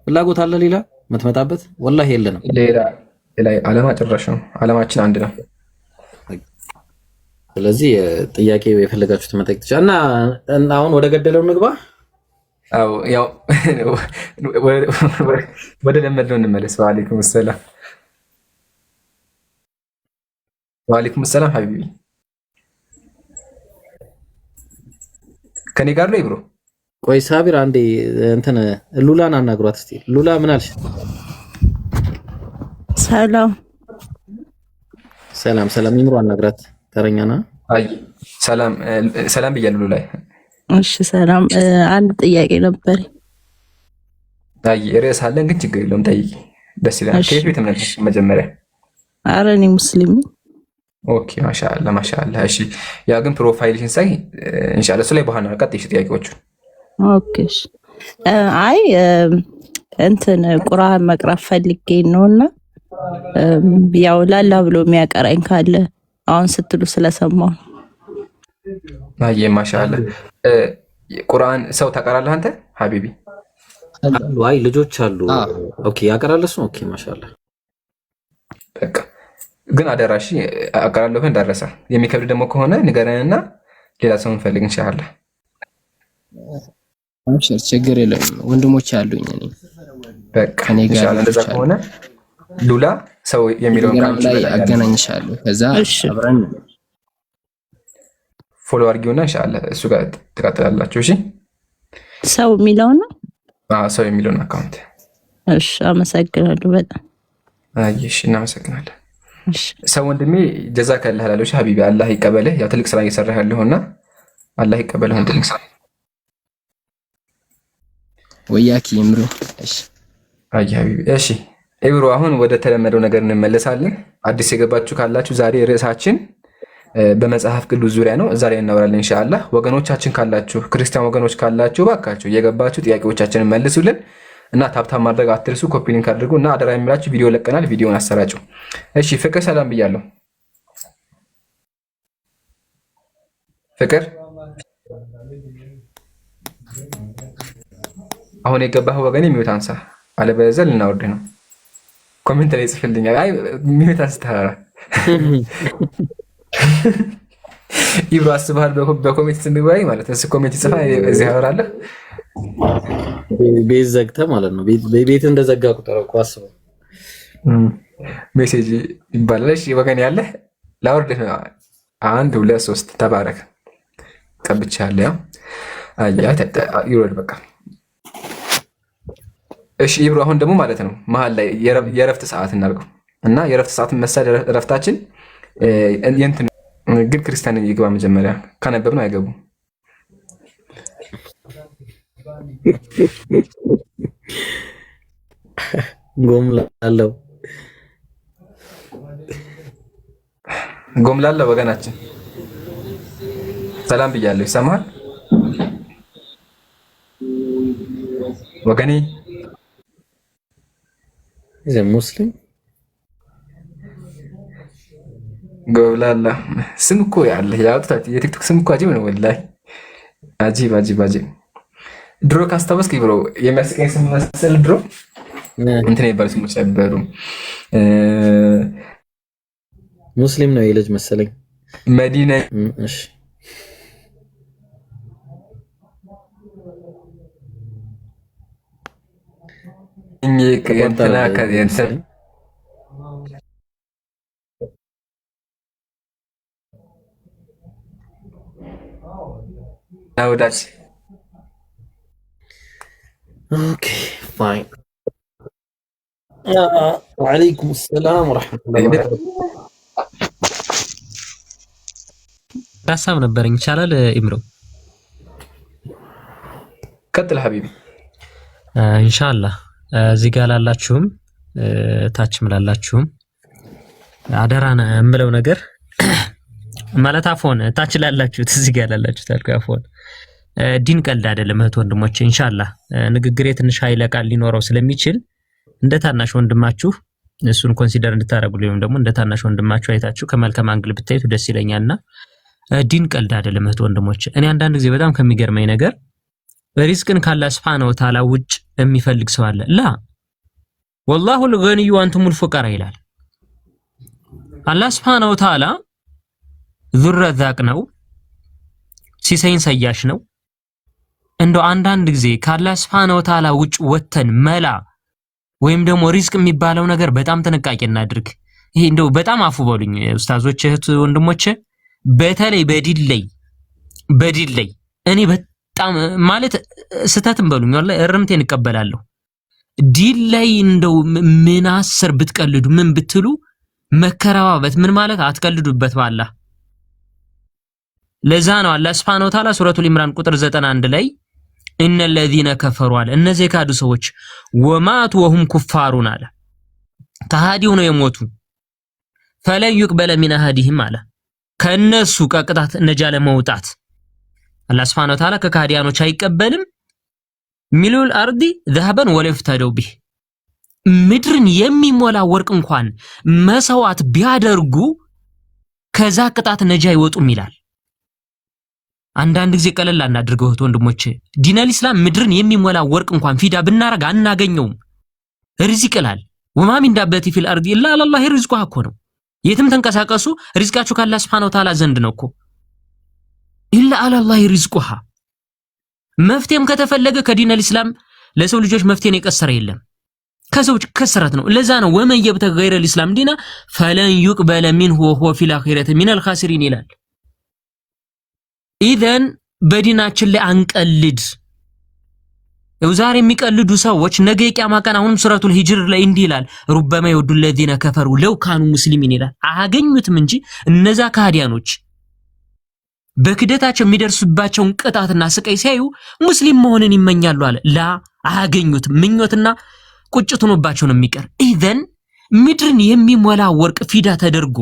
ፍላጎት አለ ሌላ የምትመጣበት ወላሂ የለንም። ሌላ ዓለማ ጭራሽ ነው። ዓለማችን አንድ ነው። ስለዚህ ጥያቄ የፈለጋችሁት መጠየቅ ትችላላችሁ። እና አሁን ወደ ገደለው እንግባ። አው ያው ወደ ለመድነው እንመለስ። ወአለይኩም ሰላም ወአለይኩም ሰላም ሐቢቢ ከኔ ጋር ነው ብሮ። ቆይ ሳቢር አንዴ እንትን ሉላን አናግሯት እስቲ። ሉላ ምን አልሽ? ሰላም ሰላም ሰላም። ኢምሩ አናግራት ተረኛና። አይ ሰላም ሰላም ብያለሁ ሉላ። እሺ ሰላም። አንድ ጥያቄ ነበር። አይ ርዕስ አለን ግን ችግር የለውም ጠይቂ። ደስ ይላል። ከየት ቤት እምነት ነሽ መጀመሪያ? ኧረ እኔ ሙስሊም። ኦኬ ማሻአላ ማሻአላ። እሺ ያ ግን ፕሮፋይልሽን ሳይ ኢንሻአላህ እሱ ላይ በኋላ ቀጥይሽ ጥያቄዎቹ። ኦኬ አይ እንትን ቁርአን መቅራት ፈልጌ ነውና ያው ላላ ብሎ የሚያቀራኝ ካለ አሁን ስትሉ ስለሰማው። አይ ማሻአላ። ቁርአን ሰው ታቀራለህ አንተ ሀቢቢ? አይ ልጆች አሉ። ኦኬ ያቀራለህ እሱ። ኦኬ ማሻአላ። በቃ ግን አደራሽ አቀራለሁ እንዳረሳ። የሚከብድ ደግሞ ከሆነ ንገረንና ሌላ ሰው እንፈልግ ኢንሻአላህ። አብሽር ችግር የለም ወንድሞች አሉኝ እኔ። በቃ ኢንሻአላህ እንደዛ ከሆነ ሉላ ሰው የሚለውን ቃል ላይ አገናኝሻለሁ። ከዛ አብረን ፎሎ አድርጊውና ኢንሻአላህ እሱ ጋር ትቀጥላላችሁ። እሺ ሰው የሚለው ነው። ሰው የሚለውን አካውንት። እሺ አመሰግናለሁ በጣም። እሺ እናመሰግናለን። ሰው ወንድሜ ጀዛከላህ አላለሽ ሀቢቢ። አላህ ይቀበልህ። ያው ትልቅ ስራ እየሰራህ ያለውና አላህ ይቀበልህ። ትልቅ ስራ ወያኪ ይምሩ። እሺ አይ ሀቢቢ። እሺ ኢብሮ አሁን ወደ ተለመደው ነገር እንመለሳለን። አዲስ የገባችሁ ካላችሁ ዛሬ ርዕሳችን በመጽሐፍ ቅዱስ ዙሪያ ነው። እዛ ላይ እናወራለን ኢንሻአላህ። ወገኖቻችን ካላችሁ ክርስቲያን ወገኖች ካላችሁ ባካችሁ እየገባችሁ ጥያቄዎቻችንን መልሱልን እና ታብታብ ማድረግ አትርሱ። ኮፒ ሊንክ አድርጉ እና አደራ የሚላችሁ ቪዲዮ ለቀናል፣ ቪዲዮን አሰራጩ። እሺ ፍቅር ሰላም ብያለሁ። ፍቅር አሁን የገባህ ወገኔ ሚውት አንሳ፣ አለበለዚያ ልናወርድ ነው። ኮሜንት ላይ ጽፍልኛል። አይ ሚውት አንስተሃል ኢብሮ አስበሃል። በኮሜንት ስንወያይ ማለት ነው። እሱ ኮሜንት ይጽፋል እዚህ ያወራለህ። ቤት ዘግተህ ማለት ነው። ቤት እንደዘጋ ቁጥር እኮ አስበው ሜሴጅ ይባላል። እሺ ወገን ያለ ላወርድህ ነው። 1 2 3 ተባረክ። ቀብቻለሁ። ይወርድ በቃ። እሺ ኢብሮ አሁን ደግሞ ማለት ነው መሀል ላይ የረፍት ሰዓት እናድርገው እና የረፍት ሰዓት መሰል ረፍታችን እንትን ግን ክርስቲያን ይግባ መጀመሪያ ካነበብነው አይገቡም። ጎምላለው ወገናችን ሰላም ብያለሁ። ይሰማሃል ወገኔ? ሙስሊም ጎብላላ ስም እኮ ያለ ያውጣት። የቲክቶክ ስም እኮ አጂብ ነው ወላሂ፣ አጂብ አጂብ አጂብ። ድሮ ካስታወስክ ብሮ የሚያስቀኝ ስም መሰል ድሮ እንትን ይባል ስሞች ነበሩ። ሙስሊም ነው የልጅ መሰለኝ መዲና። እሺ እንትና ከእንትን ናውዳስ ኦኬ ፋይን። ወአለይኩም ሰላም ወራህመቱላሂ ወበረካቱ። ሀሳብ ነበረኝ። ይቻላል ኢምሮ? ቀጥል ሀቢቢ። ኢንሻአላህ እዚህ ጋር ላላችሁም ታች ምላላችሁም አደራና እምለው ነገር ማለት አፎን ታች ላላችሁት እዚህ ጋር ላላችሁት አልኩ አፎን ዲን ቀልድ አይደለም እህት ወንድሞቼ ኢንሻአላህ ንግግሬ ትንሽ ኃይለ ቃል ሊኖረው ስለሚችል እንደ ታናሽ ወንድማችሁ እሱን ኮንሲደር እንድታረጉልኝ ወይም ደግሞ እንደ ታናሽ ወንድማችሁ አይታችሁ ከመልካም አንግል ብታዩት ደስ ይለኛልና ዲን ቀልድ አይደለም እህት ወንድሞቼ እኔ አንዳንድ ጊዜ በጣም ከሚገርመኝ ነገር ሪዝቅን ካላህ Subhanahu Wa Ta'ala ውጭ የሚፈልግ ሰው አለ ላ والله الغني وانتم الفقراء ይላል አላህ Subhanahu Wa Ta'ala ذو الرزاق ነው ሲሳይን ሰያሽ ነው እንደው አንዳንድ ጊዜ ካላህ Subhanahu Wa Ta'ala ውጭ ወተን መላ ወይም ደግሞ ሪዝቅ የሚባለው ነገር በጣም ጥንቃቄ እናድርግ ይሄ እንደው በጣም አፉ በሉኝ ኡስታዞች እህት ወንድሞቼ በተለይ በዲል ላይ እኔ በጣም ማለት ስተትም በሉኝ ወላሂ እርምቴን እቀበላለሁ ዲል ላይ እንደው ምን አስር ብትቀልዱ ምን ብትሉ መከራዋበት ምን ማለት አትቀልዱበት ባላህ ለዛ ነው አላህ Subhanahu Wa Ta'ala ሱረቱል ኢምራን ቁጥር 91 ላይ ان الذين كفروا አለ እነዚህ ካዱ ሰዎች ወማቱ ወሁም ኩፋሩን አለ ከሃዲው ነው የሞቱ فلن يقبل من احدهم አለ ከነሱ ከቅጣት ነጃ ለመውጣት አላህ Subhanahu Wa Ta'ala ከካዲያኖች አይቀበልም ሚሉል አርዲ ذهبا ወለፍታደው ቢህ ምድርን የሚሞላ ወርቅ እንኳን መስዋዕት ቢያደርጉ ከዛ ቅጣት ነጃ ይወጡም ይላል አንዳንድ ጊዜ ቀለል አናድርገው ወንድሞቼ ዲነል ኢስላም ምድርን የሚሞላ ወርቅ እንኳን ፊዳ ብናረጋ አናገኘውም ሪዝቅ ይላል ወማ ሚን ዳበቲ ፊል አርዲ ኢላ አላህ ሪዝቁሃ እኮ ነው የትም ተንቀሳቀሱ ሪዝቃችሁ ካላህ Subhanahu Wa Ta'ala ዘንድ ነው እኮ ኢላ አላህ ሪዝቁሃ መፍትሄም ከተፈለገ ከዲነል ኢስላም ለሰው ልጆች መፍትሄን የቀሰረ የለም ከሰዎች ከስራት ነው ለዛ ነው ወመን يبتغي غير الاسلام دينا فلن يقبل منه وهو في الاخره من الخاسرين ይላል ኢዘን በዲናችን ላይ አንቀልድ ዛሬ የሚቀልዱ ሰዎች ነገ የቂያማ ቀን አሁንም ሱረቱል ሂጅር ላይ እንዲህ ይላል ربما يود الذين كفروا لو كانوا مسلمين ይላል አገኙትም እንጂ እነዛ ካህዲያኖች በክደታቸው የሚደርሱባቸውን ቅጣትና ስቃይ ሲያዩ ሙስሊም መሆንን ይመኛሉ አለ ላ አገኙትም ምኞትና ቁጭት ሆኖባቸው ነው የሚቀር ኢዘን ምድርን የሚሞላ ወርቅ ፊዳ ተደርጎ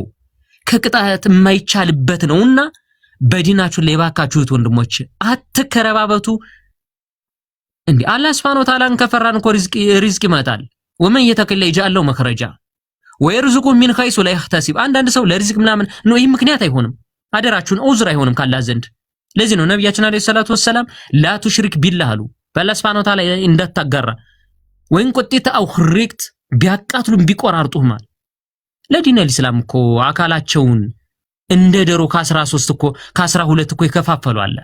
ከቅጣት የማይቻልበት ነውና በዲናችሁ ላይ ባካችሁት ወንድሞች አትከረባበቱ እንዴ አላህ Subhanahu Wa Ta'ala ከፈራን እኮ ሪዝቅ ይመጣል ወመን የተከለ ይጃለው መخرጃ ወይርዝቁ ሚን ኸይሱ ላይ ይحتسب አንዳንድ ሰው ለሪዝቅ ምናምን ነው ይህ ምክንያት አይሆንም አደራችሁን ዑዝር አይሆንም ካላህ ዘንድ ለዚህ ነው ነብያችን አለይሂ ሰላቱ ወሰለም ላ ቱሽሪክ ቢላህ አሉ በአላህ Subhanahu Wa Ta'ala እንዳታጋራ ወይን ቁጥታ አው ኽሪክት ቢያቃትሉም ቢቆራርጡም ማለት ለዲነል ኢስላም እኮ አካላቸውን እንደ ደሮ ከ13 እኮ ከ12 እኮ ይከፋፈሉ አለ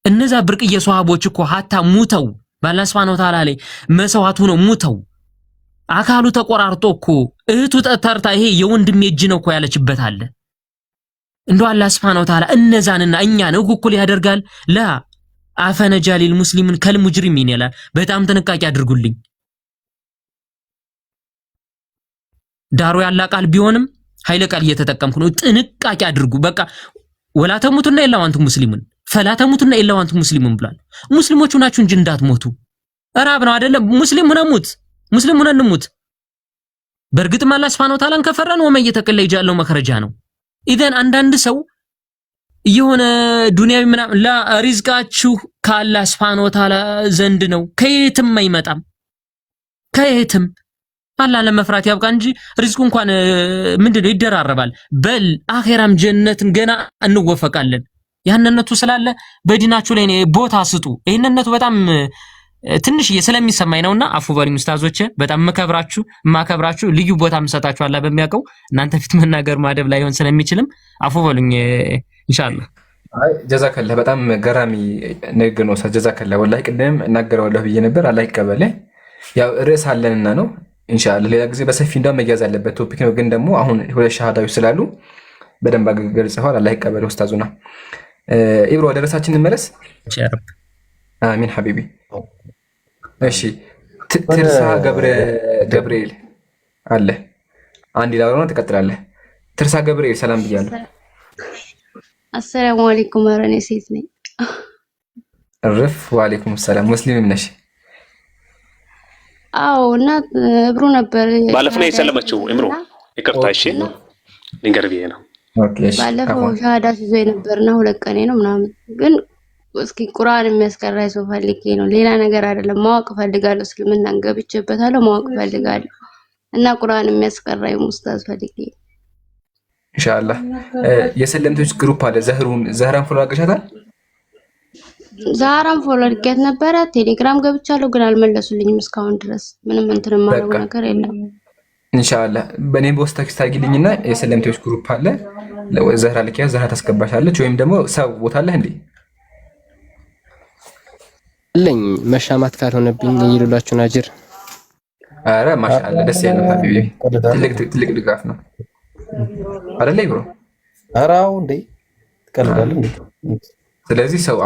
እነዛ ብርቅዬ ሷሃቦች እኮ ሀታ ሙተው በአላህ Subhanahu Wa Ta'ala ላይ መስዋዕቱ ነው ሙተው አካሉ ተቆራርጦ እኮ እህቱ ተጣርታ ይሄ የወንድሜ እጅ ነው እኮ ያለችበት አለ እንደው አላህ Subhanahu Wa Ta'ala እነዛንና እኛን እኩል ያደርጋል ላ አፈነጃሊል ሙስሊምን ከልሙጅሪሚን ይላል በጣም ጥንቃቄ አድርጉልኝ ዳሩ ያላ ቃል ቢሆንም ኃይለ ቃል እየተጠቀምኩ ነው ጥንቃቄ አድርጉ በቃ ወላ ተሙቱና ኢላ ወንቱም ሙስሊሙን ፈላ ተሙቱና ኢላ ወንቱም ሙስሊሙን ብሏል ሙስሊሞቹ ናችሁ እንጂ እንዳትሞቱ አራብ ነው አይደለም ሙስሊም ሆነ እንሙት በርግጥም አላህ Subhanahu Wa Ta'ala ከፈራን ወመን የተቀለ ይጃለው መخرጃ ነው ኢዘን አንዳንድ ሰው የሆነ ዱንያዊ ምናምን ላ ሪዝቃችሁ ካላህ Subhanahu Wa Ta'ala ዘንድ ነው ከየትም አይመጣም ከየትም አላህ ለመፍራት ያብቃ እንጂ ሪዝቁ እንኳን ምንድነው ይደራረባል በል አኺራም ጀነትን ገና እንወፈቃለን ያንነቱ ስላለ በዲናችሁ ላይ ቦታ ስጡ ይሄንነቱ በጣም ትንሽ ስለሚሰማኝ ነውና አፉ በሉኝ ኡስታዞቼ በጣም ማከብራችሁ ልዩ ቦታ መስጣችሁ አላህ በሚያቀው እናንተ ፊት መናገር ማደብ ላይ ሆን ስለሚችልም አፉ በሉኝ ኢንሻአላህ አይ ጀዛከላህ በጣም ገራሚ ንግግር ነው ጀዛከላህ ወላሂ ቅድም እናገረዋለሁ ብዬ ነበር አላህ ይቀበል ያው ርዕስ አለንና ነው ኢንሻአላህ ሌላ ጊዜ በሰፊ እንደው መያዝ ያለበት ቶፒክ ነው ግን ደግሞ አሁን ሁለት ሻሃዳዎች ስላሉ በደንብ አገልግልጸዋል አላህ ይቀበል ኡስታዙና ኢብሮ ደረሳችን እንመለስ ሸርብ አሚን ሐቢቢ እሺ ትርሳ ገብርኤል አለ አንድ ላውራና ተቀጥላለህ ትርሳ ገብርኤል ሰላም ብያለሁ አሰላሙ አለይኩም ወራኔ ሴት ነኝ ረፍ ወአለይኩም ሰላም ሙስሊም ነሽ አዎ እና እብሩ ነበር ባለፈው ነው የሰለመችው እምሮ ይቅርታ እሺ ልንገር ብዬ ነው ኦኬ እሺ ባለፈው ሻሃዳ ይዞ የነበርና 2 ቀኔ ነው ምናምን ግን እስኪ ቁርአን የሚያስቀራይ ሰው ፈልጌ ነው ሌላ ነገር አይደለም ማወቅ ፈልጋለሁ እስልምናን ገብቼበታለሁ ማወቅ ፈልጋለሁ እና ቁርአን የሚያስቀራይ ኡስታዝ ፈልጌ ኢንሻአላህ የሰለምቶች ግሩፕ አለ ዘህራን ፎሎ አድርገሻታል ዛራም ፎሎ አድርጌያት ነበረ ቴሌግራም ገብቻለሁ ግን አልመለሱልኝም እስካሁን ድረስ ምንም እንትን ማረው ነገር የለም ኢንሻአላህ በኔ ቦስ ቴክስት አድርጊልኝና የሰለምቶች ግሩፕ አለ ዘህራ ልኪያ ዘህራ ታስገባሻለች ወይም ደግሞ ሰው ቦታ አለ እንዴ ለኝ መሻማት ካልሆነብኝ ይሉላችሁ ናጅር አረ ማሻአላ ደስ ያለው ሀቢቢ ትልቅ ድጋፍ ነው አይደለ ብሮ አራው እንዴ ተቀልዳል እንዴ ስለዚህ ሰው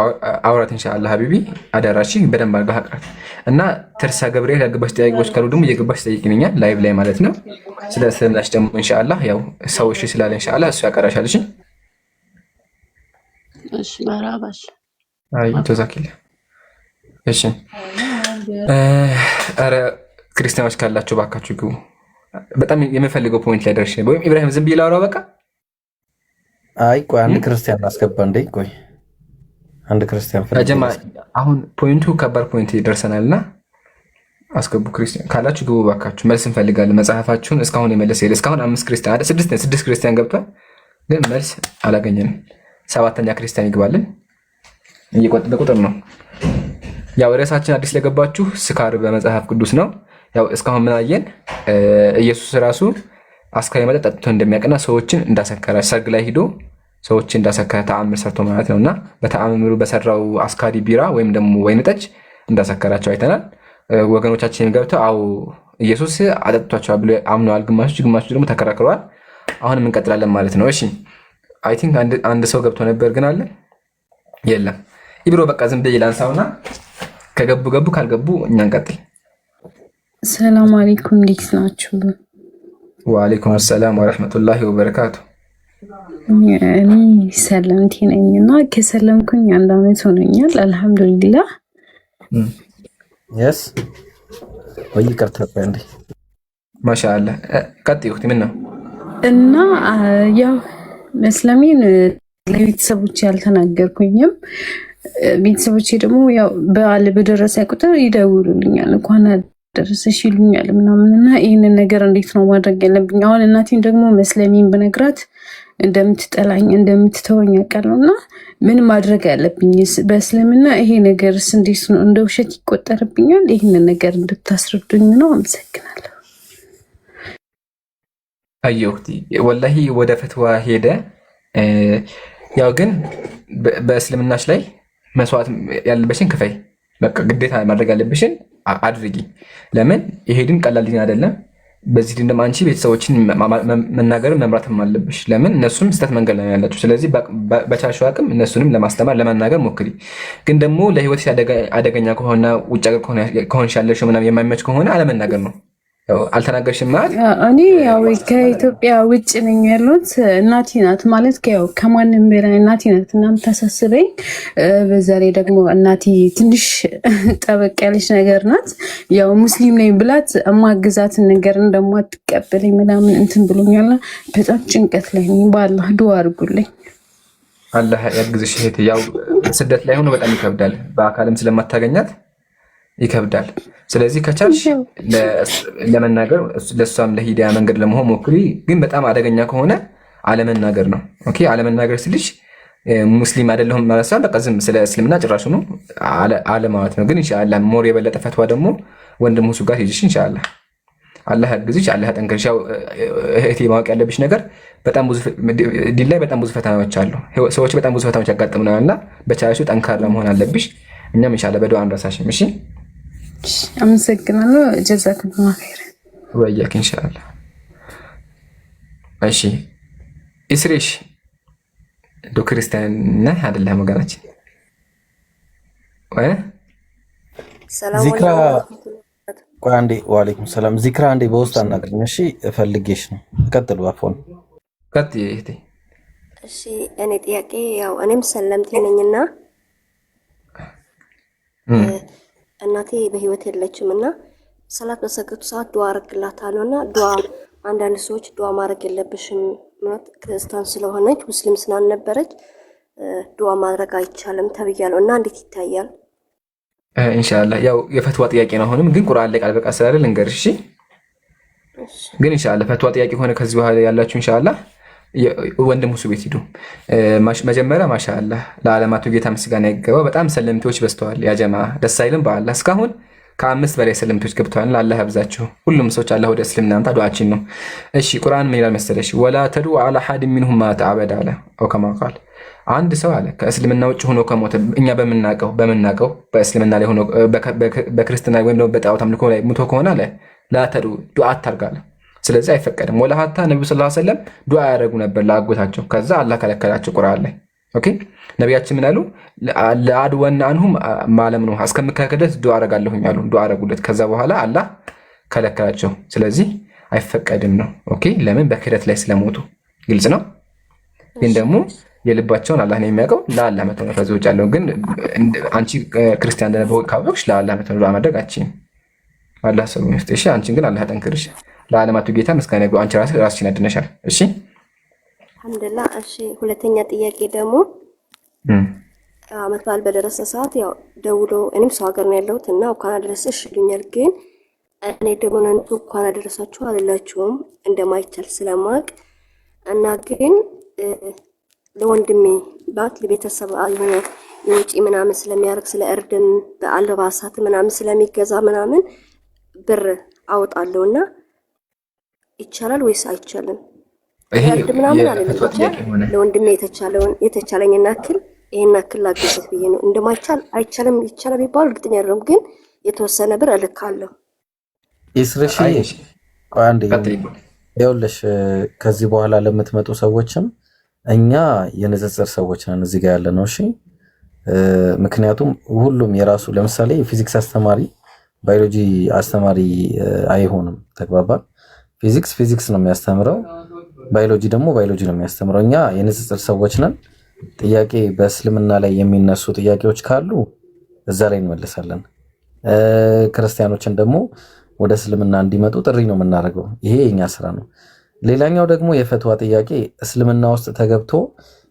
አውራት ኢንሻአላህ ሀቢቢ አዳራሺ በደንብ አድርጋ አቅራት እና ተርሳ ገብርኤል ያገባሽ ጥያቄዎች ካሉ ደግሞ የገባሽ ጠይቂኛል ላይቭ ላይ ማለት ነው ስለዚህ ደግሞ ኢንሻአላህ ያው ሰው እሺ ስላለ ኢንሻአላህ እሱ ያቀራሻልሽ እሺ ማራባሽ አይ ተዛኪለ እሺ አረ ክርስቲያኖች ካላችሁ ባካችሁ ግቡ በጣም የምፈልገው ፖይንት ላይ ደርሼ ወይም ኢብራሂም ዝም ቢላው በቃ አይ ቆይ አንድ ክርስቲያን አስገባ እንዴ ቆይ አንድ ክርስቲያን ፈጀማ አሁን ፖይንቱ ከባድ ፖይንት ይደርሰናልና አስገቡ ክርስቲያን ካላችሁ ግቡ ባካችሁ መልስ እንፈልጋለን መጽሐፋችሁን እስካሁን የመለሰ የለ እስካሁን 5 ክርስቲያን አይደል 6 ክርስቲያን ገብቷል ግን መልስ አላገኘንም 7ኛ ክርስቲያን ይግባልን በቁጥር ነው ያው ርዕሳችን አዲስ ለገባችሁ ስካር በመጽሐፍ ቅዱስ ነው ያው እስካሁን ምን አየን ኢየሱስ ራሱ አስካሪ መጠጥ ጠጥቶ እንደሚያቀና ሰዎችን እንዳሰከረ ሰርግ ላይ ሄዶ ሰዎችን እንዳሰከረ ተአምር ሰርቶ ማለት ነውና በተአምሩ በሰራው አስካሪ ቢራ ወይም ደግሞ ወይን ጠጅ እንዳሰከራቸው አይተናል ወገኖቻችን ገብተው አው ኢየሱስ አጠጥቷቸው ብሎ አምነዋል ግማሾች ደግሞ ተከራክረዋል አሁንም እንቀጥላለን ማለት ነው እሺ አይ ቲንክ አንድ ሰው ገብቶ ነበር ግን አለ የለም ኢብሮ በቃ ዝም ብዬ ላንሳውና ከገቡ ካልገቡ እኛ እንቀጥል ሰላም አለይኩም እንዴት ናችሁ ወአለይኩም ሰላም ወራህመቱላሂ ወበረካቱ እኔ ሰለምቲ ነኝና ከሰለምኩኝ 1 አመት ሆነኛል አልহামዱሊላህ yes ወይ ይቅርታ እንዴ ማሻአላ ቀጥዩ ምን ነው እና ያው መስለሚን ለቤተሰቦቼ ያልተናገርኩኝም ቤተሰቦቼ ደግሞ ያው በዓል በደረሰ ቁጥር ይደውሉልኛል እንኳን ደረሰሽ ይሉኛል ምናምንና ይሄንን ነገር እንዴት ነው ማድረግ ያለብኝ አሁን እናቴን ደግሞ መስለሚን በነግራት እንደምትጠላኝ እንደምትተወኝ አቀለውና ምን ማድረግ ያለብኝ በእስልምና ይሄ ነገርስ እንዴት ነው እንደ ውሸት ይቆጠርብኛል ይሄንን ነገር እንድታስረዱኝ ነው አመሰግናለሁ አየውቲ ወላሂ ወደ ፈትዋ ሄደ ያው ግን በእስልምናሽ ላይ መስዋዕት ያለበሽን ክፈይ በቃ ግዴታ ማድረግ ያለብሽን አድርጊ ለምን ይሄድን ቀላል ዲን አይደለም በዚህ ዲን ደግሞ አንቺ ቤተሰቦችን መናገር መምራትም አለብሽ ለምን እነሱም ስተት መንገድ ላይ ያላችሁ ስለዚህ በቻልሽው አቅም እነሱንም ለማስተማር ለማናገር ሞክሪ ግን ደግሞ ለህይወትሽ አደገኛ ከሆነ ውጭ ሀገር ከሆንሽ ያለሽው ምናምን የማይመች ከሆነ አለመናገር ነው አልተናገርሽም ማለት እኔ ያው ከኢትዮጵያ ውጭ ነኝ ያለሁት እናቴ ናት ማለት ያው ከማንም በላይ እናቴ ናት እና የምታሳስበኝ በዛ ላይ ደግሞ እናቴ ትንሽ ጠበቅ ያለች ነገር ናት ያው ሙስሊም ነኝ ብላት እማግዛትን ነገር እንደማትቀበለኝ ምናምን እንትን ብሎኛልና በጣም ጭንቀት ላይ ነኝ በአላህ ዱአ አድርጉልኝ አላህ ያግዝሽ እህቴ ያው ስደት ላይ ሆኖ በጣም ይከብዳል በአካልም ስለማታገኛት ይከብዳል ስለዚህ ከቻልሽ ለመናገር ለሷም ለሂዳያ መንገድ ለመሆን ሞክሪ ግን በጣም አደገኛ ከሆነ አለመናገር ነው ኦኬ አለመናገር ስልሽ ሙስሊም አይደለሁም ማለት ነው በቃ ዝም ስለ እስልምና ጭራሽ ነው አለ ማለት ነው ግን ኢንሻአላህ ሞር የበለጠ ፈትዋ ደግሞ ወንድም ሁሱ ጋር ሄጅሽ ኢንሻአላህ አላህ ያግዝሽ አላህ ያጠንክርሽ እህቴ ማወቅ ያለብሽ ነገር በጣም ብዙ ዲን ላይ በጣም ብዙ ፈተናዎች አሉ ሰዎች በጣም ብዙ ፈተናዎች ያጋጥሙናልና በቻልሽው ጠንካራ መሆን አለብሽ እኛም ኢንሻአላህ በዱአ አንረሳሽም እሺ አመሰግናለሁ ጀዛከላሁ ኸይር ወያክ ኢንሻአላህ እሺ ኢስሪሽ ዶ ክርስቲያን ነህ አይደለም ወገናችን ወይ ሰላም ዚክራ ቆይ አንዴ ወአለይኩም ሰላም ዚክራ አንዴ በውስጥ አናግረኝ እሺ ፈልጌሽ ነው ቀጥሉ አፎን ቀጥይ እህቴ እሺ እኔ ጥያቄ ያው እኔም ሰለምቴ ነኝና እናቴ በህይወት የለችምና ሰላት በሰገቱ ሰዓት ዱዓ አረግላታለሁ እና ዱዓ አንዳንድ ሰዎች ዱዓ ማድረግ የለብሽም ማለት ክርስቲያን ስለሆነች ሙስሊም ስላልነበረች ዱዓ ማድረግ አይቻልም ተብያለሁ እና እንዴት ይታያል? ኢንሻአላህ ያው የፈትዋ ጥያቄ ነው። አሁንም ግን ቁርአን ላይ ቃል በቃል ስላለ ልንገርሽ። ግን ኢንሻአላህ ፈትዋ ጥያቄ ሆነ ከዚህ በኋላ ያላችሁ ኢንሻአላህ ወንድም ሁሱ ቤት ሂዱ። መጀመሪያ ማሻአላህ ለዓለማቱ ጌታ ምስጋና ይገባው። በጣም ሰለምቶች በስተዋል። ያ ጀማ ደስ አይልም? በአላህ እስካሁን ከ5 በላይ ሰለምቶች ገብተዋል። አላህ ያብዛችሁ ሁሉም ሰዎች። አላህ ወደ እስልምና አምጣ። ዱዓችን ነው። እሺ ቁርአን ምን ይላል መሰለሽ? ወላ ተድዑ ዐላ ሐድ ሚንሁም ማ ተዐበደ አለ አው ከማ ቃል። አንድ ሰው አለ ከእስልምና ውጭ ሆኖ ከሞተ እኛ በምናቀው በእስልምና ላይ ሆኖ በክርስትና ወይም ደግሞ በጣዖት አምልኮ ላይ ሙቶ ከሆነ አለ ላ ተድዑ ዱዓ አታርጋለ። ስለዚህ አይፈቀድም። ወላ ሀታ ነብዩ ሰለላሁ ዐለይሂ ወሰለም ዱዓ ያደርጉ ነበር ለአጎታቸው። ከዛ አላህ ከለከላቸው ቁርአን ላይ። ኦኬ ነቢያችን ምን አሉ? ለአድወና አንሁም ማለም ነው እስከምከለከለት ዱዓ አረጋለሁኝ አሉ። ዱዓ አረጉለት። ከዛ በኋላ አላህ ከለከላቸው። ስለዚህ አይፈቀድም ነው። ኦኬ ለምን? በክህደት ላይ ስለሞቱ። ግልጽ ነው። ግን ደግሞ የልባቸውን አላህ ነው የሚያውቀው። ለአላህ መተው ነው። ከዚህ ውጭ ያለው ግን አንቺ ክርስቲያን እንደነበርሽ ካወቅሽ ለአላህ መተው ዱዓ ማድረግ አትችይም። አላህ ሰው ይፍትሽ። አንቺን ግን አላህ ያጠንክርሽ። ለዓለማቱ ጌታ ምስጋና ይግባው። አንቺ ራስሽን አድነሻል። እሺ አልሐምዱሊላህ። እሺ ሁለተኛ ጥያቄ ደግሞ አመት በዓል በደረሰ ሰዓት ያው ደውሎ እኔም ሰው ሀገር ነው ያለሁት እና እንኳን አደረሰሽ ይሉኛል። ግን እኔ ደግሞ እናንተ እንኳን አደረሳችሁ አልላችሁም እንደማይቻል ስለማቅ እና ግን ለወንድሜ ባት ለቤተሰብ የሆነ የውጪ ምናምን ስለሚያደርግ ስለ እርድም በአልባሳት ምናምን ስለሚገዛ ምናምን ብር አወጣለሁና ይቻላል ወይስ አይቻልም? እርድ ምናምን አይደለም። ለወንድሜ የተቻለኝን አክል ይሄን አክል ላገዘት ብዬ ነው። እንደማይቻል አይቻልም ይቻላል ቢባል እርግጠኛ አይደለም፣ ግን የተወሰነ ብር እልካለሁ። ይስርሽ አንዴ ይኸውልሽ፣ ከዚህ በኋላ ለምትመጡ ሰዎችም እኛ የንጽጽር ሰዎች ነን እዚህ ጋር ያለ ነው። እሺ ምክንያቱም ሁሉም የራሱ ለምሳሌ ፊዚክስ አስተማሪ ባዮሎጂ አስተማሪ አይሆንም። ተግባባን? ፊዚክስ ነው የሚያስተምረው፣ ባዮሎጂ ደግሞ ባዮሎጂ ነው የሚያስተምረው። እኛ የንጽጽር ሰዎች ነን። ጥያቄ በእስልምና ላይ የሚነሱ ጥያቄዎች ካሉ እዛ ላይ እንመልሳለን። ክርስቲያኖችን ደግሞ ወደ እስልምና እንዲመጡ ጥሪ ነው የምናደርገው። ይሄ የኛ ስራ ነው። ሌላኛው ደግሞ የፈትዋ ጥያቄ እስልምና ውስጥ ተገብቶ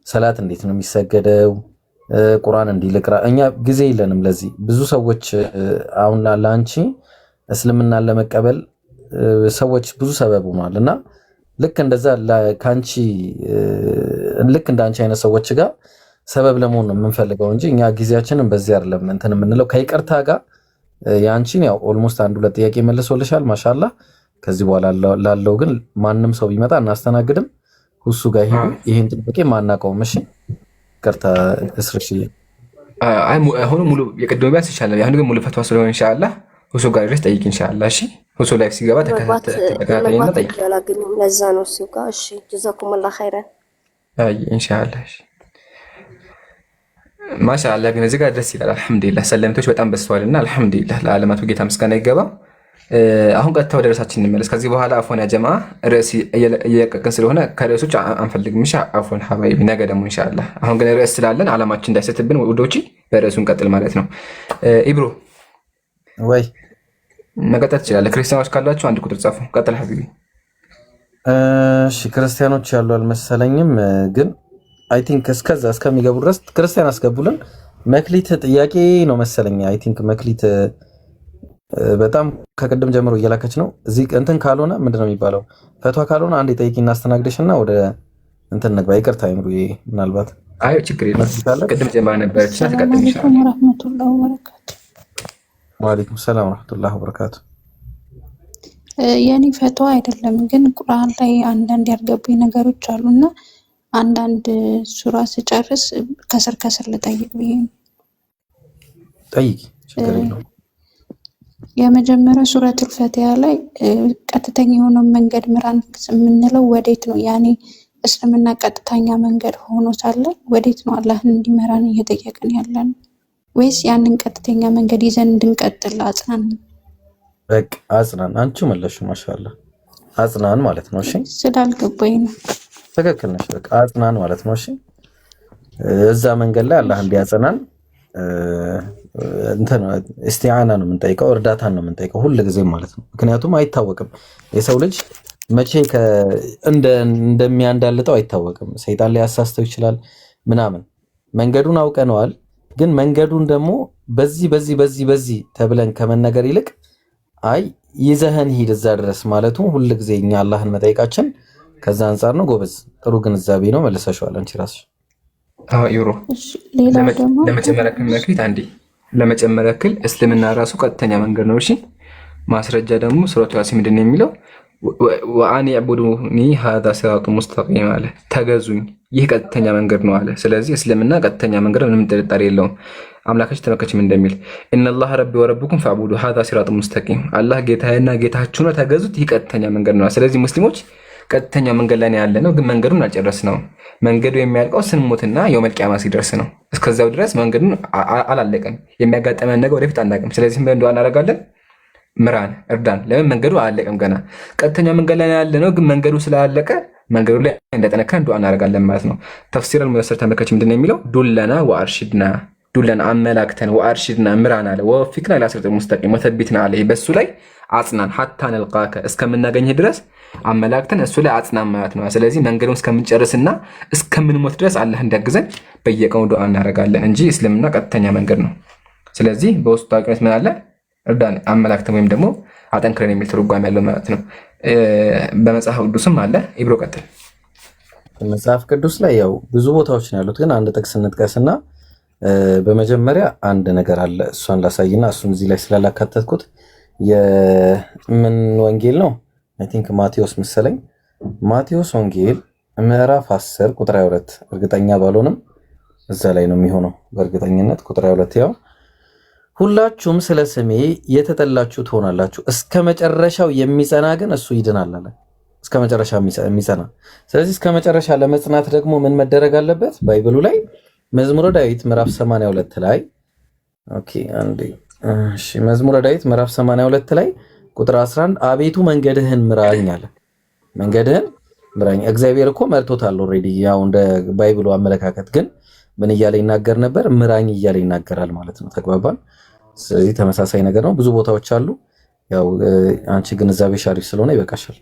ሰላት እንዴት ነው የሚሰገደው? ቁርአን እንዲልቅራ እኛ ጊዜ የለንም ለዚህ። ብዙ ሰዎች አሁን ለአንቺ እስልምናን ለመቀበል ሰዎች ብዙ ሰበብ ሆኗል እና ልክ እንደዛ ካንቺ ልክ እንዳንቺ አይነት ሰዎች ጋር ሰበብ ለመሆን ነው የምንፈልገው እንጂ እኛ ጊዜያችንን በዚህ አይደለም እንትን የምንለው። ከይቅርታ ጋር ያንቺን ያው ኦልሞስት አንድ ሁለት ጥያቄ መልሶልሻል ማሻአላህ። ከዚህ በኋላ ላለው ግን ማንም ሰው ቢመጣ እናስተናግድም። ሁሱ ጋር ይሄን ጥያቄ ማናቀውም። እሺ ይቅርታ እስርሽ። አሁን ሙሉ የቅድም ቢያንስ ይሻላል። አሁን ግን ሙሉ ፈትዋ ስለሆነ ኢንሻአላህ ሁሱ ጋር ድረስ ጠይቅ ኢንሻአላህ። እሺ ሁሱ ላይፍ ሲገባ ተከታተልና ጠይቅ። ለዛ ነው እሱ ጋር። እሺ ጀዛኩሙላህ ኸይረን። አይ ኢንሻአላህ። እሺ ማሻአላህ። ግን እዚህ ጋር ደስ ይላል። አልሐምዱሊላህ ሰለምቶች በጣም በስተዋልና አልሐምዱሊላህ ለዓለማቱ ጌታ ምስጋና ይገባ። አሁን ቀጥታ ወደ ርዕሳችን እንመለስ። ከዚህ በኋላ አፎን ያ ጀማዓ ርዕስ እየለቀቅን ስለሆነ ከርዕሶች አንፈልግም። እሺ አፎን ሐባይቢ ነገ ደግሞ ኢንሻአላህ። አሁን ግን ርዕስ ስላለን ዓላማችን እንዳይሰትብን ወዶጪ በርዕሱ እንቀጥል ማለት ነው። ኢብሮ ወይ መቀጠል ትችላለህ። ክርስቲያኖች ካላችሁ አንድ ቁጥር ጻፉ። ቀጥል ሐቢቢ። እሺ ክርስቲያኖች ያሉ አልመሰለኝም፣ ግን አይ ቲንክ እስከዛ እስከሚገቡ ድረስ ክርስቲያን አስገቡልን። መክሊት ጥያቄ ነው መሰለኝ። አይ ቲንክ መክሊት በጣም ከቅድም ጀምሮ እየላከች ነው። እዚህ እንትን ካልሆነ ምንድነው የሚባለው ፈትዋ ካልሆነ አንዴ ጠይቂ እናስተናግድሽና ወደ እንትን ንግባ። ይቅርታ አይምሩ ምናልባት አይ ችግር የለም። ቅድም ጀምራ ነበረችና ተቀጥል ኢንሻአላህ። ወራህመቱላሂ ወበረካቱ። ወአለይኩም ሰላም ወራህመቱላሂ ወበረካቱ። የኔ ፈትዋ አይደለም፣ ግን ቁርአን ላይ አንዳንድ ያልገቡኝ ነገሮች አሉና አንዳንድ ሱራ ስጨርስ ከስር ልጠይቅ ብዬ ነው። ጠይቂ፣ ችግር የለውም። የመጀመሪያው ሱረቱል ፈቲሃ ላይ ቀጥተኛ የሆነው መንገድ ምራን የምንለው ወዴት ነው? ያኔ እስልምና ቀጥተኛ መንገድ ሆኖ ሳለ ወዴት ነው አላህን እንዲመራን እየጠየቅን ያለን? ወይስ ያንን ቀጥተኛ መንገድ ይዘን እንድንቀጥል አጽናን? በቃ አጽናን። አንቺ መለሽ ማሻአላህ። አጽናን ማለት ነው። እሺ ስላልገባኝ ነው። ትክክል ነሽ። በቃ አጽናን ማለት ነው። እሺ እዛ መንገድ ላይ አላህ እንዲያጸናን እንትን እስቲዓና ነው የምንጠይቀው፣ እርዳታን ነው የምንጠይቀው ሁል ጊዜ ማለት ነው። ምክንያቱም አይታወቅም የሰው ልጅ መቼ እንደሚያንዳልጠው አይታወቅም። ሰይጣን ሊያሳስተው ይችላል ምናምን። መንገዱን አውቀነዋል፣ ግን መንገዱን ደግሞ በዚህ ተብለን ከመነገር ይልቅ አይ ይዘህን ሂድ እዛ ድረስ ማለቱ ሁል ጊዜ እኛ አላህን መጠይቃችን ከዛ አንፃር ነው። ጎበዝ፣ ጥሩ ግንዛቤ ነው። መልሰሽዋል አንቺ ራስሽ። ዩሮ ለመጨመር ያክል እስልምና ራሱ ቀጥተኛ መንገድ ነው። እሺ ማስረጃ ደግሞ ሱረቱ ያሲን ምንድን ነው የሚለው? ወአን ያዕቡዱኒ ሃዛ ሲራጡ ሙስተቂም አለ። ተገዙኝ፣ ይህ ቀጥተኛ መንገድ ነው አለ። ስለዚህ እስልምና ቀጥተኛ መንገድ ነው፣ ምንም ጥርጣሬ የለውም። አምላካችን ተመልከችም እንደሚል ኢነላህ ረቢ ወረብኩም ፈዕቡዱ ሃዛ ሲራጡ ሙስተቂም፣ አላህ ጌታዬና ጌታችሁ ነው፣ ተገዙት፣ ይህ ቀጥተኛ መንገድ ነው። ስለዚህ ሙስሊሞች ቀጥተኛ መንገድ ላይ ያለ ነው፣ ግን መንገዱን አልጨረስነው። መንገዱ የሚያልቀው ስንሞትና የውመል ቂያማ ሲደርስ ነው። እስከዛው ድረስ መንገዱን አላለቀም። የሚያጋጠመን ነገር ወደፊት አናውቅም። ስለዚህ ምን እንደሆነ እናደርጋለን? ምራን፣ እርዳን። ለምን መንገዱ አላለቀም ገና። ቀጥተኛ መንገድ ላይ ያለ ነው፣ ግን መንገዱ ስላለቀ መንገዱ ላይ እንደጠነከረን ዱዓ እናደርጋለን ማለት ነው። ተፍሲር አልሙየሰር ተመልከች ምንድን ነው የሚለው? ዱለና ወአርሽድና፣ ዱለና አመላክተን፣ ወአርሽድና ምራን አለ፣ ወወፊቅና ኢላ ሲራጢል ሙስተቂም ወተቢትና አለይሂ፣ በሱ ላይ አጽናን፣ ሐታ ነልቃከ እስከምናገኝህ ድረስ አመላክተን እሱ ላይ አጽናን ማለት ነው። ስለዚህ መንገዱን እስከምንጨርስና እስከምንሞት ድረስ አላህ እንዲያግዘን በየቀኑ ዱዓ እናደርጋለን እንጂ እስልምና ቀጥተኛ መንገድ ነው። ስለዚህ በውስጡ ታውቂነት ምን አለ? እርዳን፣ አመላክተን ወይም ደግሞ አጠንክረን የሚል ትርጓሜ ያለው ማለት ነው። በመጽሐፍ ቅዱስም አለ። ኢብሮ ቀጥል። መጽሐፍ ቅዱስ ላይ ያው ብዙ ቦታዎች ነው ያሉት፣ ግን አንድ ጥቅስ እንጥቀስና በመጀመሪያ አንድ ነገር አለ፣ እሷን ላሳይና እሱን እዚህ ላይ ስላላካተትኩት የምን ወንጌል ነው? አይ ቲንክ ማቴዎስ መሰለኝ። ማቴዎስ ወንጌል ምዕራፍ 10 ቁጥር 22 እርግጠኛ ባልሆንም እዛ ላይ ነው የሚሆነው በእርግጠኝነት ቁጥር 22 ያው ሁላችሁም ስለ ስሜ የተጠላችሁ ትሆናላችሁ፣ እስከ መጨረሻው የሚጸና ግን እሱ ይድናል አለ። እስከ መጨረሻ የሚጸና። ስለዚህ እስከ መጨረሻ ለመጽናት ደግሞ ምን መደረግ አለበት? ባይብሉ ላይ መዝሙረ ዳዊት ምዕራፍ 82 ላይ ኦኬ አንዴ እሺ፣ መዝሙረ ዳዊት ምዕራፍ 82 ላይ ቁጥር 11 አቤቱ መንገድህን ምራኝ አለ። መንገድህን ምራኝ። እግዚአብሔር እኮ መርቶታል ኦልሬዲ። ያው እንደ ባይብሉ አመለካከት ግን ምን እያለ ይናገር ነበር? ምራኝ እያለ ይናገራል ማለት ነው። ተግባባን? ስለዚህ ተመሳሳይ ነገር ነው፣ ብዙ ቦታዎች አሉ። ያው አንቺ ግንዛቤ ሻሪፍ ስለሆነ ይበቃሻል።